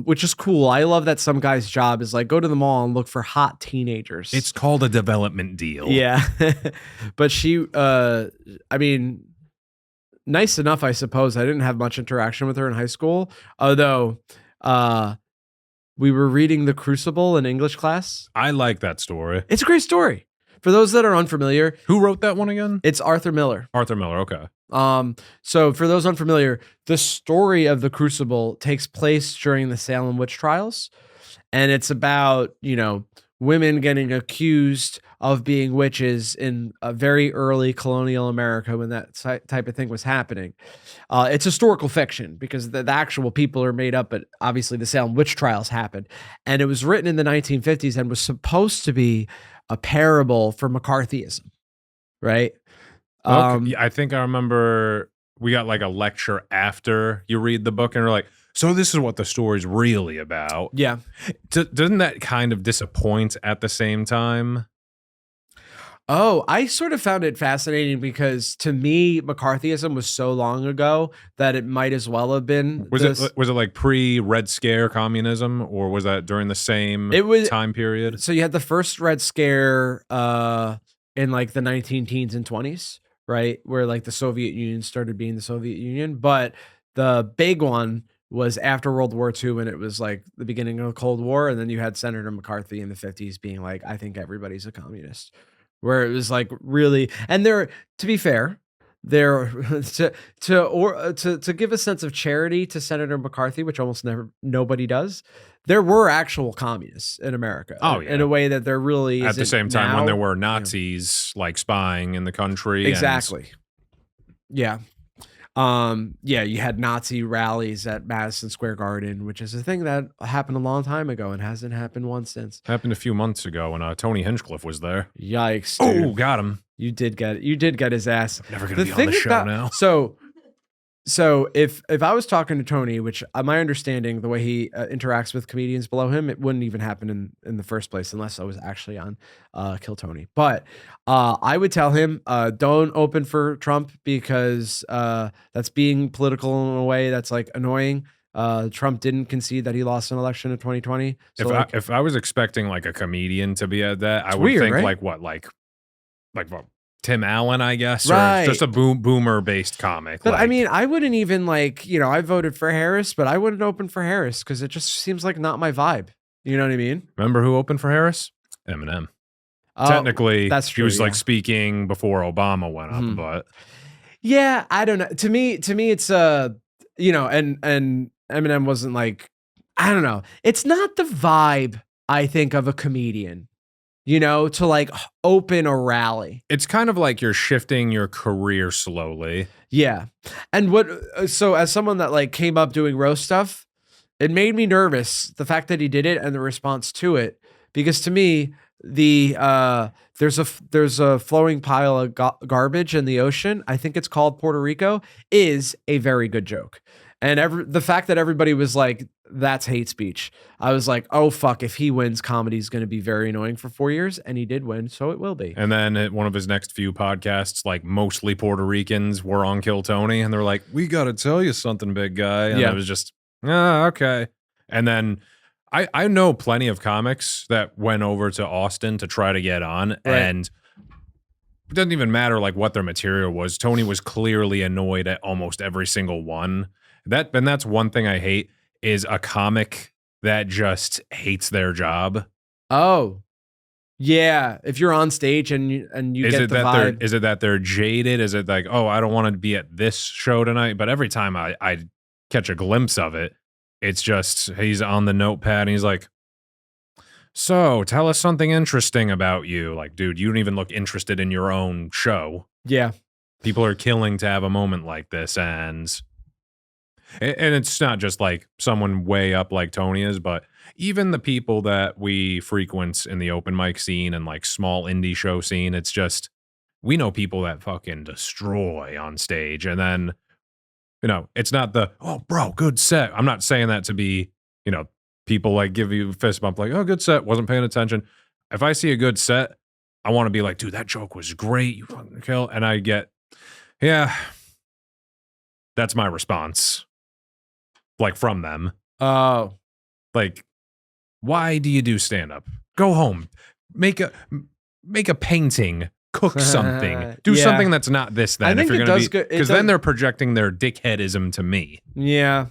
which is cool. I love that some guy's job is like go to the mall and look for hot teenagers. It's called a development deal. Yeah. But she, I mean, nice enough, I suppose. I didn't have much interaction with her in high school, although we were reading The Crucible in English class. I like that story. It's a great story. For those that are unfamiliar, who wrote that one again? It's Arthur Miller. Arthur Miller, okay. So for those unfamiliar, the story of The Crucible takes place during the Salem witch trials, and it's about, you know, women getting accused of being witches in a very early colonial America when that type of thing was happening. It's historical fiction because the actual people are made up, but obviously the Salem witch trials happened. And it was written in the 1950s and was supposed to be a parable for McCarthyism, right? Okay. I think I remember we got like a lecture after you read the book and we're like, so this is what the story's really about. Yeah. Doesn't that kind of disappoint at the same time? Oh, I sort of found it fascinating because to me, McCarthyism was so long ago that it might as well have been. Was it like pre-Red Scare communism, or was that during the same time period? So you had the first Red Scare in like the 19 teens and 20s, right? Where like the Soviet Union started being the Soviet Union. But the big one was after World War II, when it was like the beginning of the Cold War. And then you had Senator McCarthy in the 50s being like, I think everybody's a communist. Where it was like really, and there, to be fair, there to give a sense of charity to Senator McCarthy, which almost nobody does. There were actual communists in America. Oh, yeah. In a way that there really is. At the same time, when there were Nazis like spying in the country. Exactly. Yeah. Yeah, you had Nazi rallies at Madison Square Garden, which is a thing that happened a long time ago and hasn't happened once since. Happened a few months ago when Tony Hinchcliffe was there. Yikes! Dude. Oh, got him. You did get his ass. I'm never gonna be on the show now. So if I was talking to Tony, which my understanding, the way he interacts with comedians below him, it wouldn't even happen in the first place unless I was actually on Kill Tony. But I would tell him, don't open for Trump because that's being political in a way that's like annoying. Trump didn't concede that he lost an election in 2020. So if I was expecting like a comedian to be at that, I would weird, think right? like what Tim Allen, I guess, right. Or just a boomer based comic. But I mean, I wouldn't even like, I voted for Harris, but I wouldn't open for Harris because it just seems like not my vibe. You know what I mean? Remember who opened for Harris? Eminem. Technically, that's true, he was like speaking before Obama went up, but yeah, I don't know. To me, it's and Eminem wasn't like, I don't know. It's not the vibe I think of a comedian. To like open a rally. It's kind of like you're shifting your career slowly. Yeah. And so as someone that like came up doing roast stuff, it made me nervous, the fact that he did it and the response to it, because to me, there's a flowing pile of garbage in the ocean. I think it's called Puerto Rico, is a very good joke. And the fact that everybody was like, that's hate speech. I was like, oh, fuck, if he wins, comedy is going to be very annoying for 4 years. And he did win, so it will be. And then at one of his next few podcasts, like mostly Puerto Ricans were on Kill Tony. And they're like, we got to tell you something, big guy. And I was just, okay. And then I know plenty of comics that went over to Austin to try to get on. Right. And it doesn't even matter like what their material was. Tony was clearly annoyed at almost every single one. And that's one thing I hate is a comic that just hates their job. Oh, yeah. If you're on stage and you get the vibe. Is it that they're jaded? Is it like, oh, I don't want to be at this show tonight? But every time I catch a glimpse of it, it's just he's on the notepad and he's like, so tell us something interesting about you. Like, dude, you don't even look interested in your own show. Yeah. People are killing to have a moment like this. And it's not just like someone way up like Tony is, but even the people that we frequent in the open mic scene and like small indie show scene, it's just, we know people that fucking destroy on stage. And then, it's not oh, bro, good set. I'm not saying that to be, people like give you a fist bump like, oh, good set, wasn't paying attention. If I see a good set, I want to be like, dude, that joke was great. You fucking kill. And I get, yeah, that's my response. Like from them. Oh. Like, why do you do stand-up? Go home. Make a painting. Cook something. Do something that's not this then. I think if you're it gonna does be, because then they're projecting their dickheadism to me. Yeah.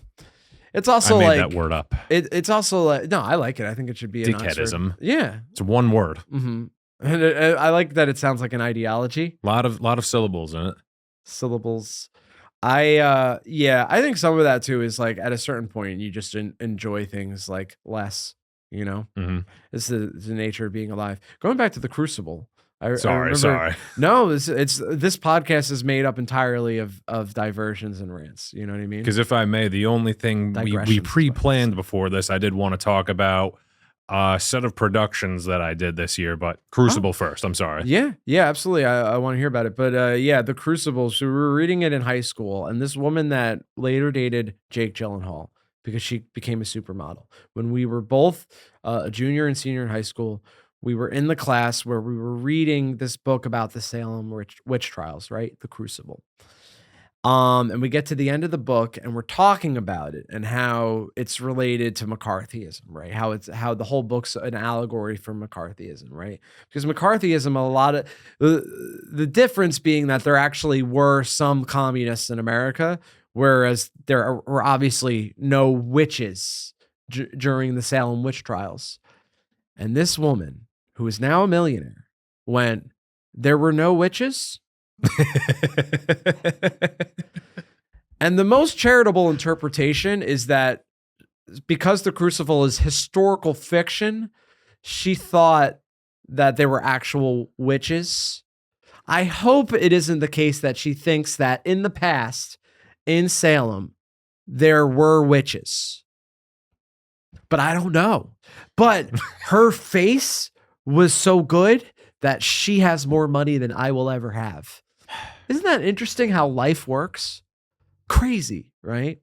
It's also I made like that word up. It's also like, no, I like it. I think it should be dickheadism. Yeah. It's one word. Mm-hmm. And I like that it sounds like an ideology. A lot of syllables in it. Syllables. I think some of that too is like at a certain point you just enjoy things like less, You know, hmm it's the nature of being alive. Going back to the Crucible. I Sorry. No, it's this podcast is made up entirely of diversions and rants. You know what I mean? Because if I may, the only thing we Digressions, pre-planned before this, I did want to talk about a set of productions that I did this year, but Crucible first. I'm sorry. Yeah, absolutely. I want to hear about it. But yeah, the Crucible. So we were reading it in high school, and this woman that later dated Jake Gyllenhaal because she became a supermodel. When we were both a junior and senior in high school, we were in the class where we were reading this book about the Salem witch trials, right? The Crucible. And we get to the end of the book and we're talking about it and how it's related to McCarthyism, right? How the whole book's an allegory for McCarthyism, right? Because McCarthyism, a lot of the difference being that there actually were some communists in America, whereas there were obviously no witches during the Salem witch trials. And this woman, who is now a millionaire, went, "There were no witches?" And the most charitable interpretation is that because the Crucible is historical fiction, she thought that there were actual witches. I hope it isn't the case that she thinks that in the past in Salem, there were witches. But I don't know. But her face was so good that she has more money than I will ever have. Isn't that interesting how life works? Crazy, right?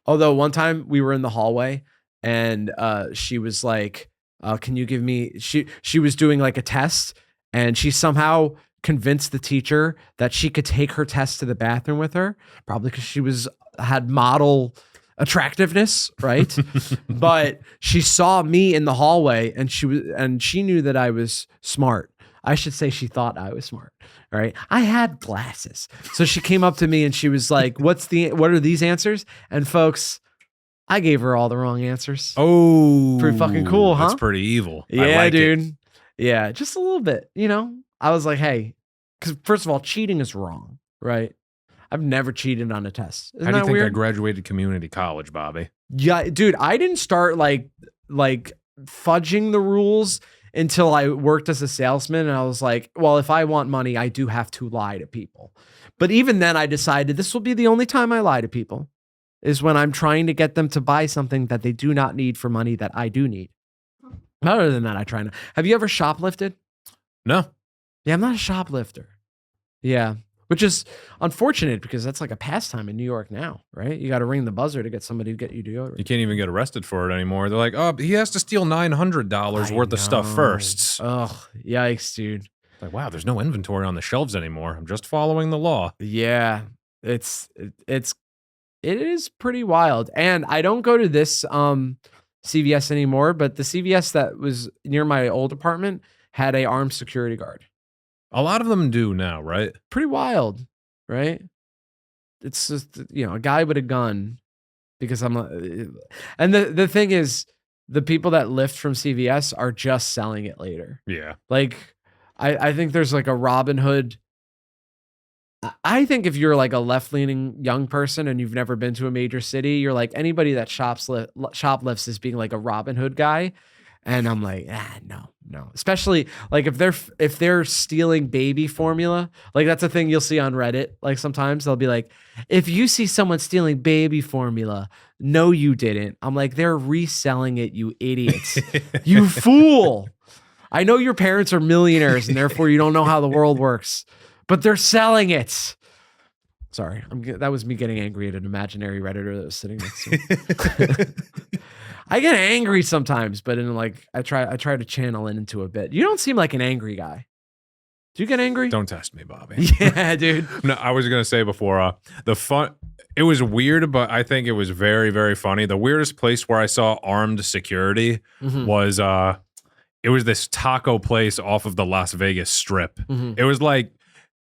Although one time we were in the hallway and she was like, can you give me, she was doing like a test and she somehow convinced the teacher that she could take her test to the bathroom with her, probably because she had model attractiveness, right? But she saw me in the hallway and she knew that I was smart. I should say she thought I was smart. All right. I had glasses. So she came up to me and she was like, what are these answers? And folks, I gave her all the wrong answers. Oh, pretty fucking cool, huh? That's pretty evil. Yeah, I like dude. It. Yeah, just a little bit, you know? I was like, hey, because first of all, cheating is wrong, right? I've never cheated on a test. Isn't How do you that think weird? I graduated community college, Bobby? Yeah, dude, I didn't start like fudging the rules until I worked as a salesman. And I was like, well, if I want money, I do have to lie to people. But even then I decided this will be the only time I lie to people is when I'm trying to get them to buy something that they do not need for money that I do need. Other than that, I try not. Have you ever shoplifted? No. Yeah, I'm not a shoplifter. Yeah. Which is unfortunate because that's like a pastime in New York now, right? You got to ring the buzzer to get somebody to get you deodorant. You can't even get arrested for it anymore. They're like, oh, he has to steal $900 worth of stuff first. Oh, yikes, dude. Like, wow, there's no inventory on the shelves anymore. I'm just following the law. Yeah, it is pretty wild. And I don't go to this CVS anymore, but the CVS that was near my old apartment had a armed security guard. A lot of them do now, right? Pretty wild, right? It's just, a guy with a gun because I'm not. And the thing is, the people that lift from CVS are just selling it later. Yeah. Like, I think there's like a Robin Hood. I think if you're like a left-leaning young person and you've never been to a major city, you're like anybody that shoplifts is being like a Robin Hood guy. And I'm like, no. Especially like if they're stealing baby formula, like that's a thing you'll see on Reddit. Like sometimes they'll be like, if you see someone stealing baby formula, no, you didn't. I'm like, they're reselling it, you idiots. You fool. I know your parents are millionaires and therefore you don't know how the world works, but they're selling it. Sorry, that was me getting angry at an imaginary Redditor that was sitting next to me. I get angry sometimes, but I try to channel it into a bit. You don't seem like an angry guy. Do you get angry? Don't test me, Bobby. Yeah, dude. No, I was gonna say before it was weird, but I think it was very, very funny. The weirdest place where I saw armed security was it was this taco place off of the Las Vegas Strip. It was like,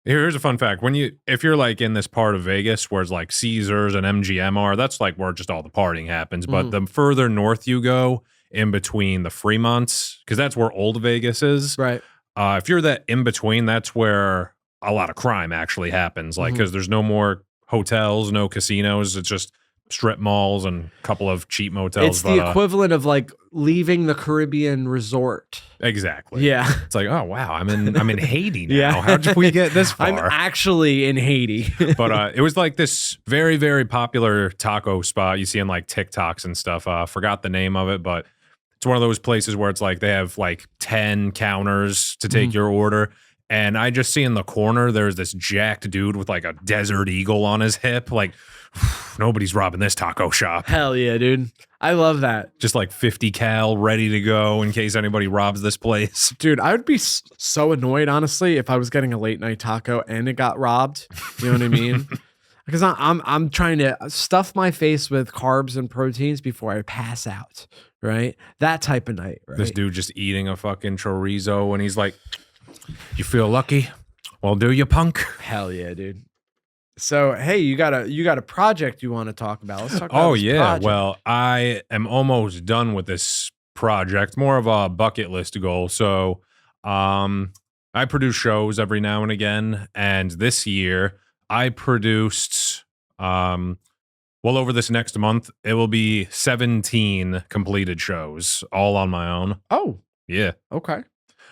here's a fun fact. If you're like in this part of Vegas where it's like Caesars and MGM are, that's like where just all the partying happens. But the further north you go, in between the Fremonts, because that's where old Vegas is. Right. If you're that in between, that's where a lot of crime actually happens. Like, because there's no more hotels, no casinos. It's just strip malls and a couple of cheap motels. It's the equivalent of like leaving the Caribbean resort. Exactly. Yeah. It's like, oh wow, I'm in Haiti now. Yeah. How'd we get this far? I'm actually in Haiti. But it was like this very, very popular taco spot you see in like TikToks and stuff. Forgot the name of it, but it's one of those places where it's like they have like 10 counters to take your order. And I just see in the corner, there's this jacked dude with like a desert eagle on his hip. Like, nobody's robbing this taco shop. Hell yeah, dude. I love that. Just like 50 cal ready to go in case anybody robs this place. Dude, I would be so annoyed, honestly, if I was getting a late night taco and it got robbed. You know what I mean? Because I'm trying to stuff my face with carbs and proteins before I pass out, right? That type of night, right? This dude just eating a fucking chorizo and he's like, you feel lucky? Well, do you, punk? Hell yeah, dude. So, hey, you got a project you want to talk about. Let's talk about this project. Well, I am almost done with this project. More of a bucket list goal. So, I produce shows every now and again, and this year I produced over this next month it will be 17 completed shows all on my own. Oh, yeah. Okay.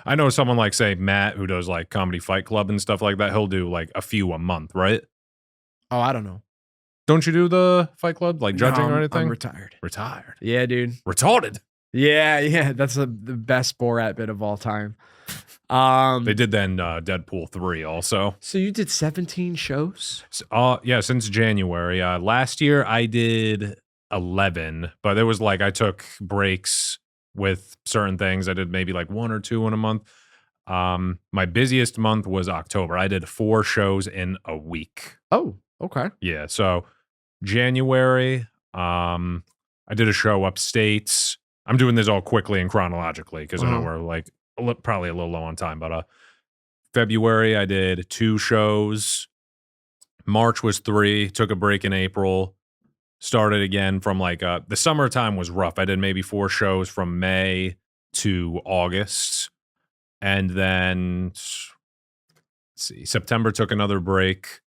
I know someone like, say, Matt, who does like Comedy Fight Club and stuff like that. He'll do like a few a month, right? Oh, I don't know. Don't you do the Fight Club, like judging or anything? I'm retired. Retired. Yeah, dude. Retarded. Yeah. That's the best Borat bit of all time. They did that in Deadpool 3 also. So you did 17 shows? Yeah, since January. Last year I did 11, but it was like I took breaks with certain things. I did maybe like 1 or 2 in a month. My busiest month was October. I did 4 shows in a week. Oh, okay. Yeah, so January, I did a show upstate. I'm doing this all quickly and chronologically because I know we're like probably a little low on time, but February I did 2 shows. March was 3, took a break in April, started again from like the summertime was rough. I did maybe 4 shows from May to August. And then let's see, September took another break.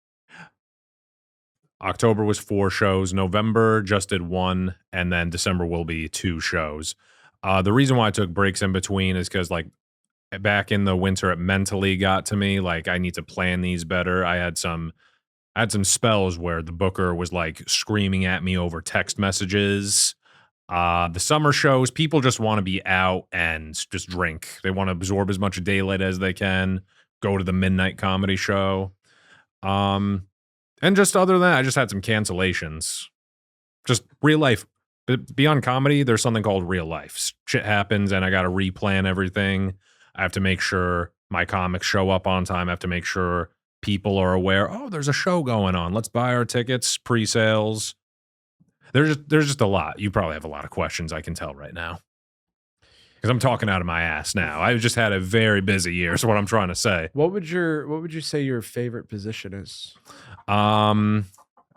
October was 4 shows. November just did 1, and then December will be 2 shows. The reason why I took breaks in between is because like back in the winter, it mentally got to me. Like I need to plan these better. I had some spells where the booker was like screaming at me over text messages. The summer shows, people just want to be out and just drink. They want to absorb as much daylight as they can, go to the midnight comedy show. And just other than that, I just had some cancellations. Just real life. Beyond comedy, there's something called real life. Shit happens and I got to replan everything. I have to make sure my comics show up on time. I have to make sure people are aware, oh, there's a show going on. Let's buy our tickets, pre-sales. There's just a lot. You probably have a lot of questions, I can tell right now. Because I'm talking out of my ass now. I just had a very busy year, is what I'm trying to say. What would you say your favorite position is?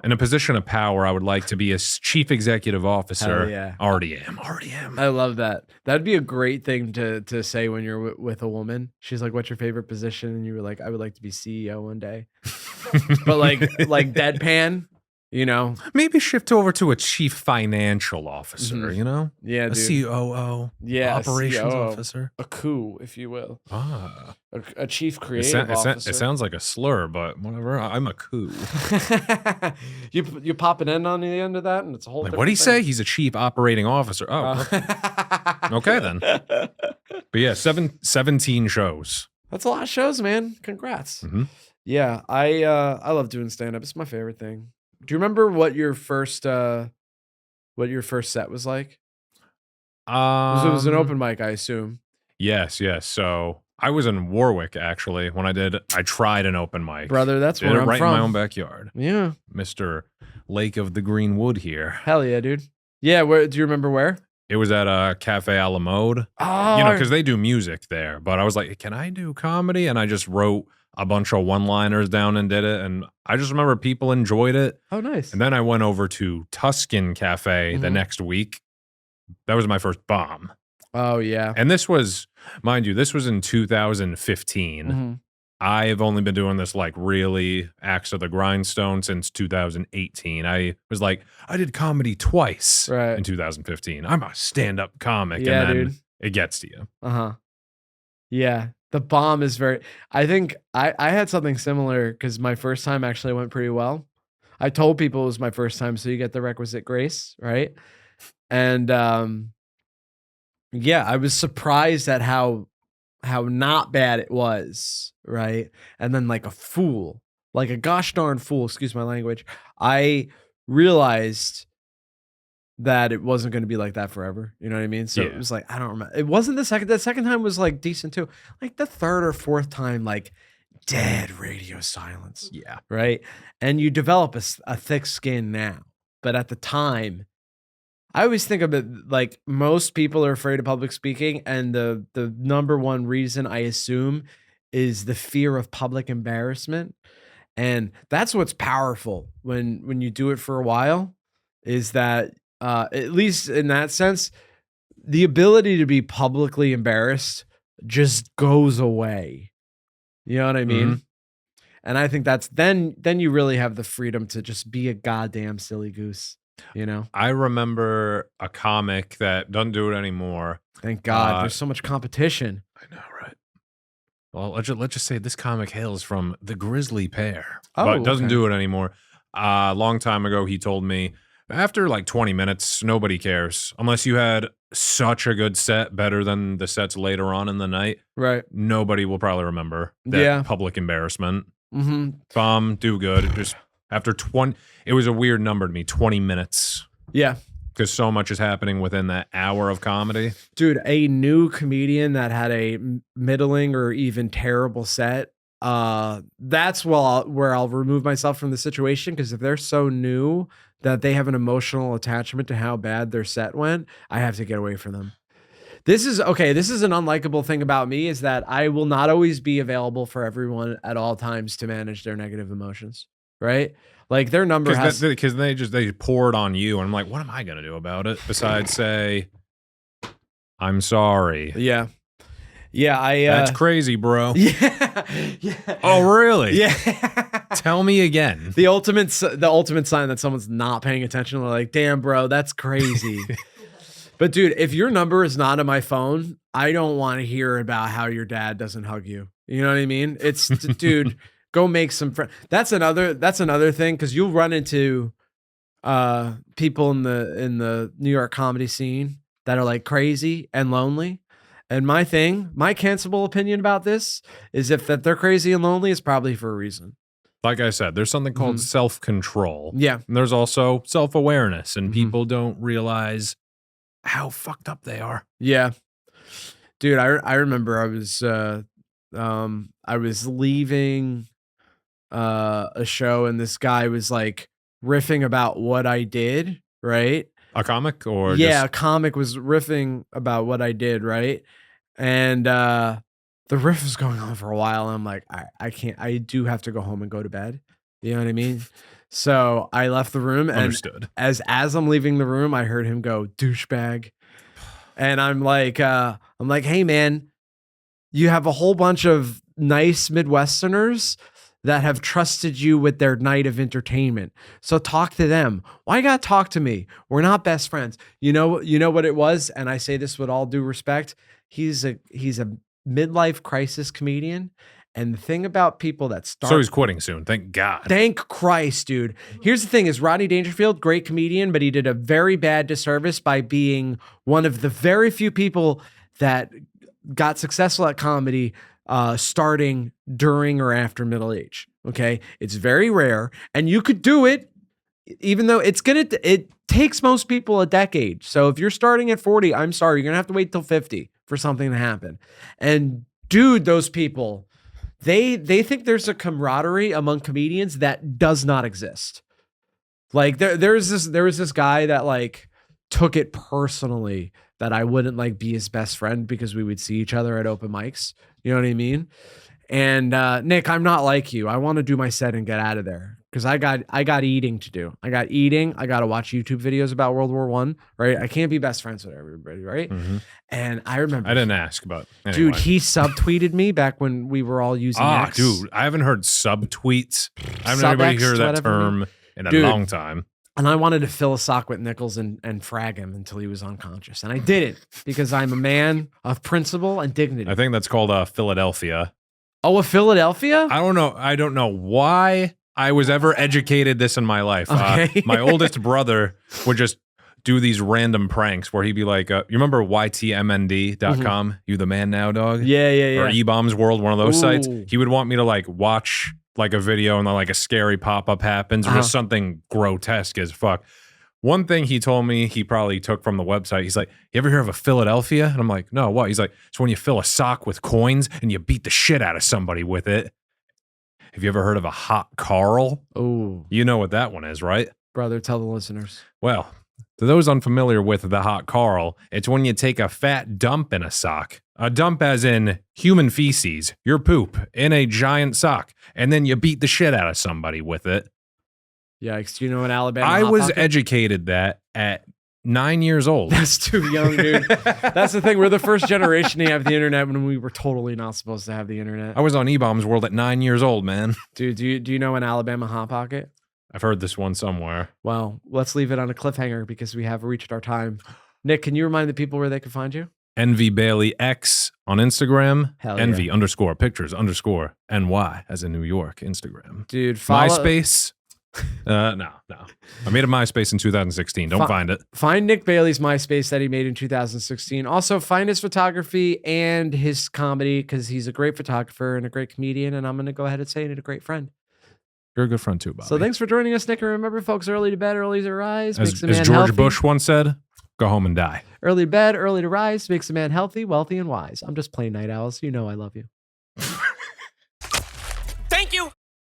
In a position of power, I would like to be a chief executive officer. Hell yeah. Already am. I love that. That'd be a great thing to say when you're with a woman. She's like, "What's your favorite position?" And you were like, "I would like to be CEO one day." But like deadpan, you know, maybe shift over to a chief financial officer. You know, yeah, a dude. COO, yeah, operations COO, officer, a coup, if you will. A chief It creative officer. It sounds like a slur, but whatever. I'm a coup. you pop an N on the end of that, and it's a whole. Like, different what'd he thing. say? He's a chief operating officer. Oh, okay then. But yeah, 17 shows. That's a lot of shows, man. Congrats. Mm-hmm. Yeah, I love doing stand up. It's my favorite thing. Do you remember what your first set was like? It was an open mic, I assume. Yes. So I was in Warwick actually when I tried an open mic. Brother, that's where I'm right from. in my own backyard. Yeah. Mr. Lake of the Green Wood here. Hell yeah, dude. Yeah, where do you remember where? It was at a Cafe a la Mode. Oh, you know, because they do music there. But I was like, can I do comedy? And I just wrote a bunch of one-liners down and did it. And I just remember people enjoyed it. Oh, nice. And then I went over to Tuscan Cafe the next week. That was my first bomb. Oh, yeah. And this was, mind you, this was in 2015. I've only been doing this like really axe to the grindstone since 2018. I was like, I did comedy twice Right. in 2015. I'm a stand-up comic. Yeah, and then dude. it gets to you. Uh-huh. Yeah. The bomb is very I think I had something similar because my first time actually went pretty well. I told people it was my first time, so you get the requisite grace, right? And yeah, I was surprised at how not bad it was, right? And then like a fool, like a gosh darn fool, excuse my language, I realized that it wasn't going to be like that forever. You know what I mean? So it Yeah. was like, I don't remember. It wasn't the second time was like decent too. Like the third or fourth time, like dead radio silence, Yeah. right? And you develop a thick skin now. But at the time, I always think of it like most people are afraid of public speaking, and the number one reason I assume is the fear of public embarrassment. And that's what's powerful when you do it for a while, is that at least in that sense, the ability to be publicly embarrassed just goes away. You know what I mean? Mhm. And I think that's then you really have the freedom to just be a goddamn silly goose, you know? I remember a comic that doesn't do it anymore. Thank God. Uh, There's so much competition. I know, right? Well, let's just say this comic hails from the Grizzly Pear, Oh, but doesn't okay. do it anymore. A long time ago, he told me after like 20 minutes, nobody cares unless you had such a good set, better than the sets later on in the night. Right. Nobody will probably remember that Yeah. public embarrassment. Mm-hmm. Bomb, do good. Just after 20, it was a weird number to me, 20 minutes, Yeah. because so much is happening within that hour of comedy. Dude, a new comedian that had a middling or even terrible set, that's where I'll remove myself from the situation, because if they're so new that they have an emotional attachment to how bad their set went, I have to get away from them. This is okay. This is an unlikable thing about me, is that I will not always be available for everyone at all times to manage their negative emotions, right? Like their number has Because they pour it on you, and I'm like, what am I gonna do about it besides say, I'm sorry. yeah. Yeah, That's crazy, bro. yeah. Yeah. Oh, really? Yeah. Tell me again. The ultimate sign that someone's not paying attention. They're like, damn, bro, that's crazy. But dude, if your number is not on my phone, I don't want to hear about how your dad doesn't hug you. You know what I mean? It's dude, go make some friends. That's another thing, because you'll run into people in the New York comedy scene that are like crazy and lonely. And my cancelable opinion about this is that they're crazy and lonely is probably for a reason. Like I said, there's something called self-control. Yeah. And there's also self-awareness, and Mhm. people don't realize how fucked up they are. Yeah. Dude, I remember I was leaving a show, and this guy was like riffing about what I did, right? A comic or Yeah, a just comic was riffing about what I did, right? And the riff was going on for a while, and I'm like, I can't, I do have to go home and go to bed. You know what I mean? So I left the room, and understood? as I'm leaving the room, I heard him go, douchebag. And I'm like, hey man, you have a whole bunch of nice Midwesterners that have trusted you with their night of entertainment. So talk to them. Why you gotta talk to me? We're not best friends. You know what it was? And I say this with all due respect. He's a midlife crisis comedian. And the thing about people that start, So he's quitting soon. Thank God. thank Christ, dude. Here's the thing: is Rodney Dangerfield, great comedian, but he did a very bad disservice by being one of the very few people that got successful at comedy starting during or after middle age. Okay, it's very rare, and you could do it, even though it takes most people a decade. So if you're starting at 40, I'm sorry, you're gonna have to wait till 50 for something to happen. And dude, those people, they think there's a camaraderie among comedians that does not exist. Like there was this guy that like took it personally that I wouldn't like be his best friend because we would see each other at open mics. You know what I mean? And Nick, I'm not like you. I want to do my set and get out of there. because I got eating to do. I got eating. I got to watch YouTube videos about World War I, right? I can't be best friends with everybody, right? And I remember I didn't ask, but anyway. dude, he subtweeted me back when we were all using X. Dude, I haven't heard subtweets. I haven't Sub anybody X, hear that whatever. term in a Dude. long time. And I wanted to fill a sock with nickels and frag him until he was unconscious. And I did it because I'm a man of principle and dignity. I think that's called Philadelphia. Oh, a Philadelphia? I don't know. I don't know why I was ever educated this in my life. Okay. My oldest brother would just do these random pranks where he'd be like, you remember ytmnd.com? You the man now, dog? Yeah. Or eBombs World, one of those sites. Ooh. He would want me to like watch like a video and then like a scary pop-up happens or just something grotesque as fuck. One thing he told me he probably took from the website, he's like, you ever hear of a Philadelphia? And I'm like, no, what? He's like, it's when you fill a sock with coins and you beat the shit out of somebody with it. Have you ever heard of a hot Carl? Oh, You know what that one is, right? brother, tell the listeners. Well, to those unfamiliar with the hot Carl, it's when you take a fat dump in a sock. A dump as in human feces, your poop, in a giant sock. And then you beat the shit out of somebody with it. Yikes. Do you know an Alabama I Hot was Pocket? educated that at 9 years old. That's too young, dude. That's the thing. We're the first generation to have the internet when we were totally not supposed to have the internet. I was on eBombs World at 9 years old, man. Dude, do you know an Alabama Hot Pocket? I've heard this one somewhere. Well, let's leave it on a cliffhanger because we have reached our time. Nick, can you remind the people where they can find you? Envy Bailey X on Instagram. Hell yeah. Envy _ pictures _ NY as in New York Instagram. Dude, follow. MySpace. No. I made a MySpace in 2016. Don't find it. Find Nick Bailey's MySpace that he made in 2016. Also, find his photography and his comedy because he's a great photographer and a great comedian. And I'm going to go ahead and say it, a great friend. You're a good friend too, Bobby. So thanks for joining us, Nick. And remember, folks, early to bed, early to rise makes a man As George healthy. Bush once said, go home and die. Early to bed, early to rise makes a man healthy, wealthy, and wise. I'm just plain Night Owls. You know I love you. Thank you.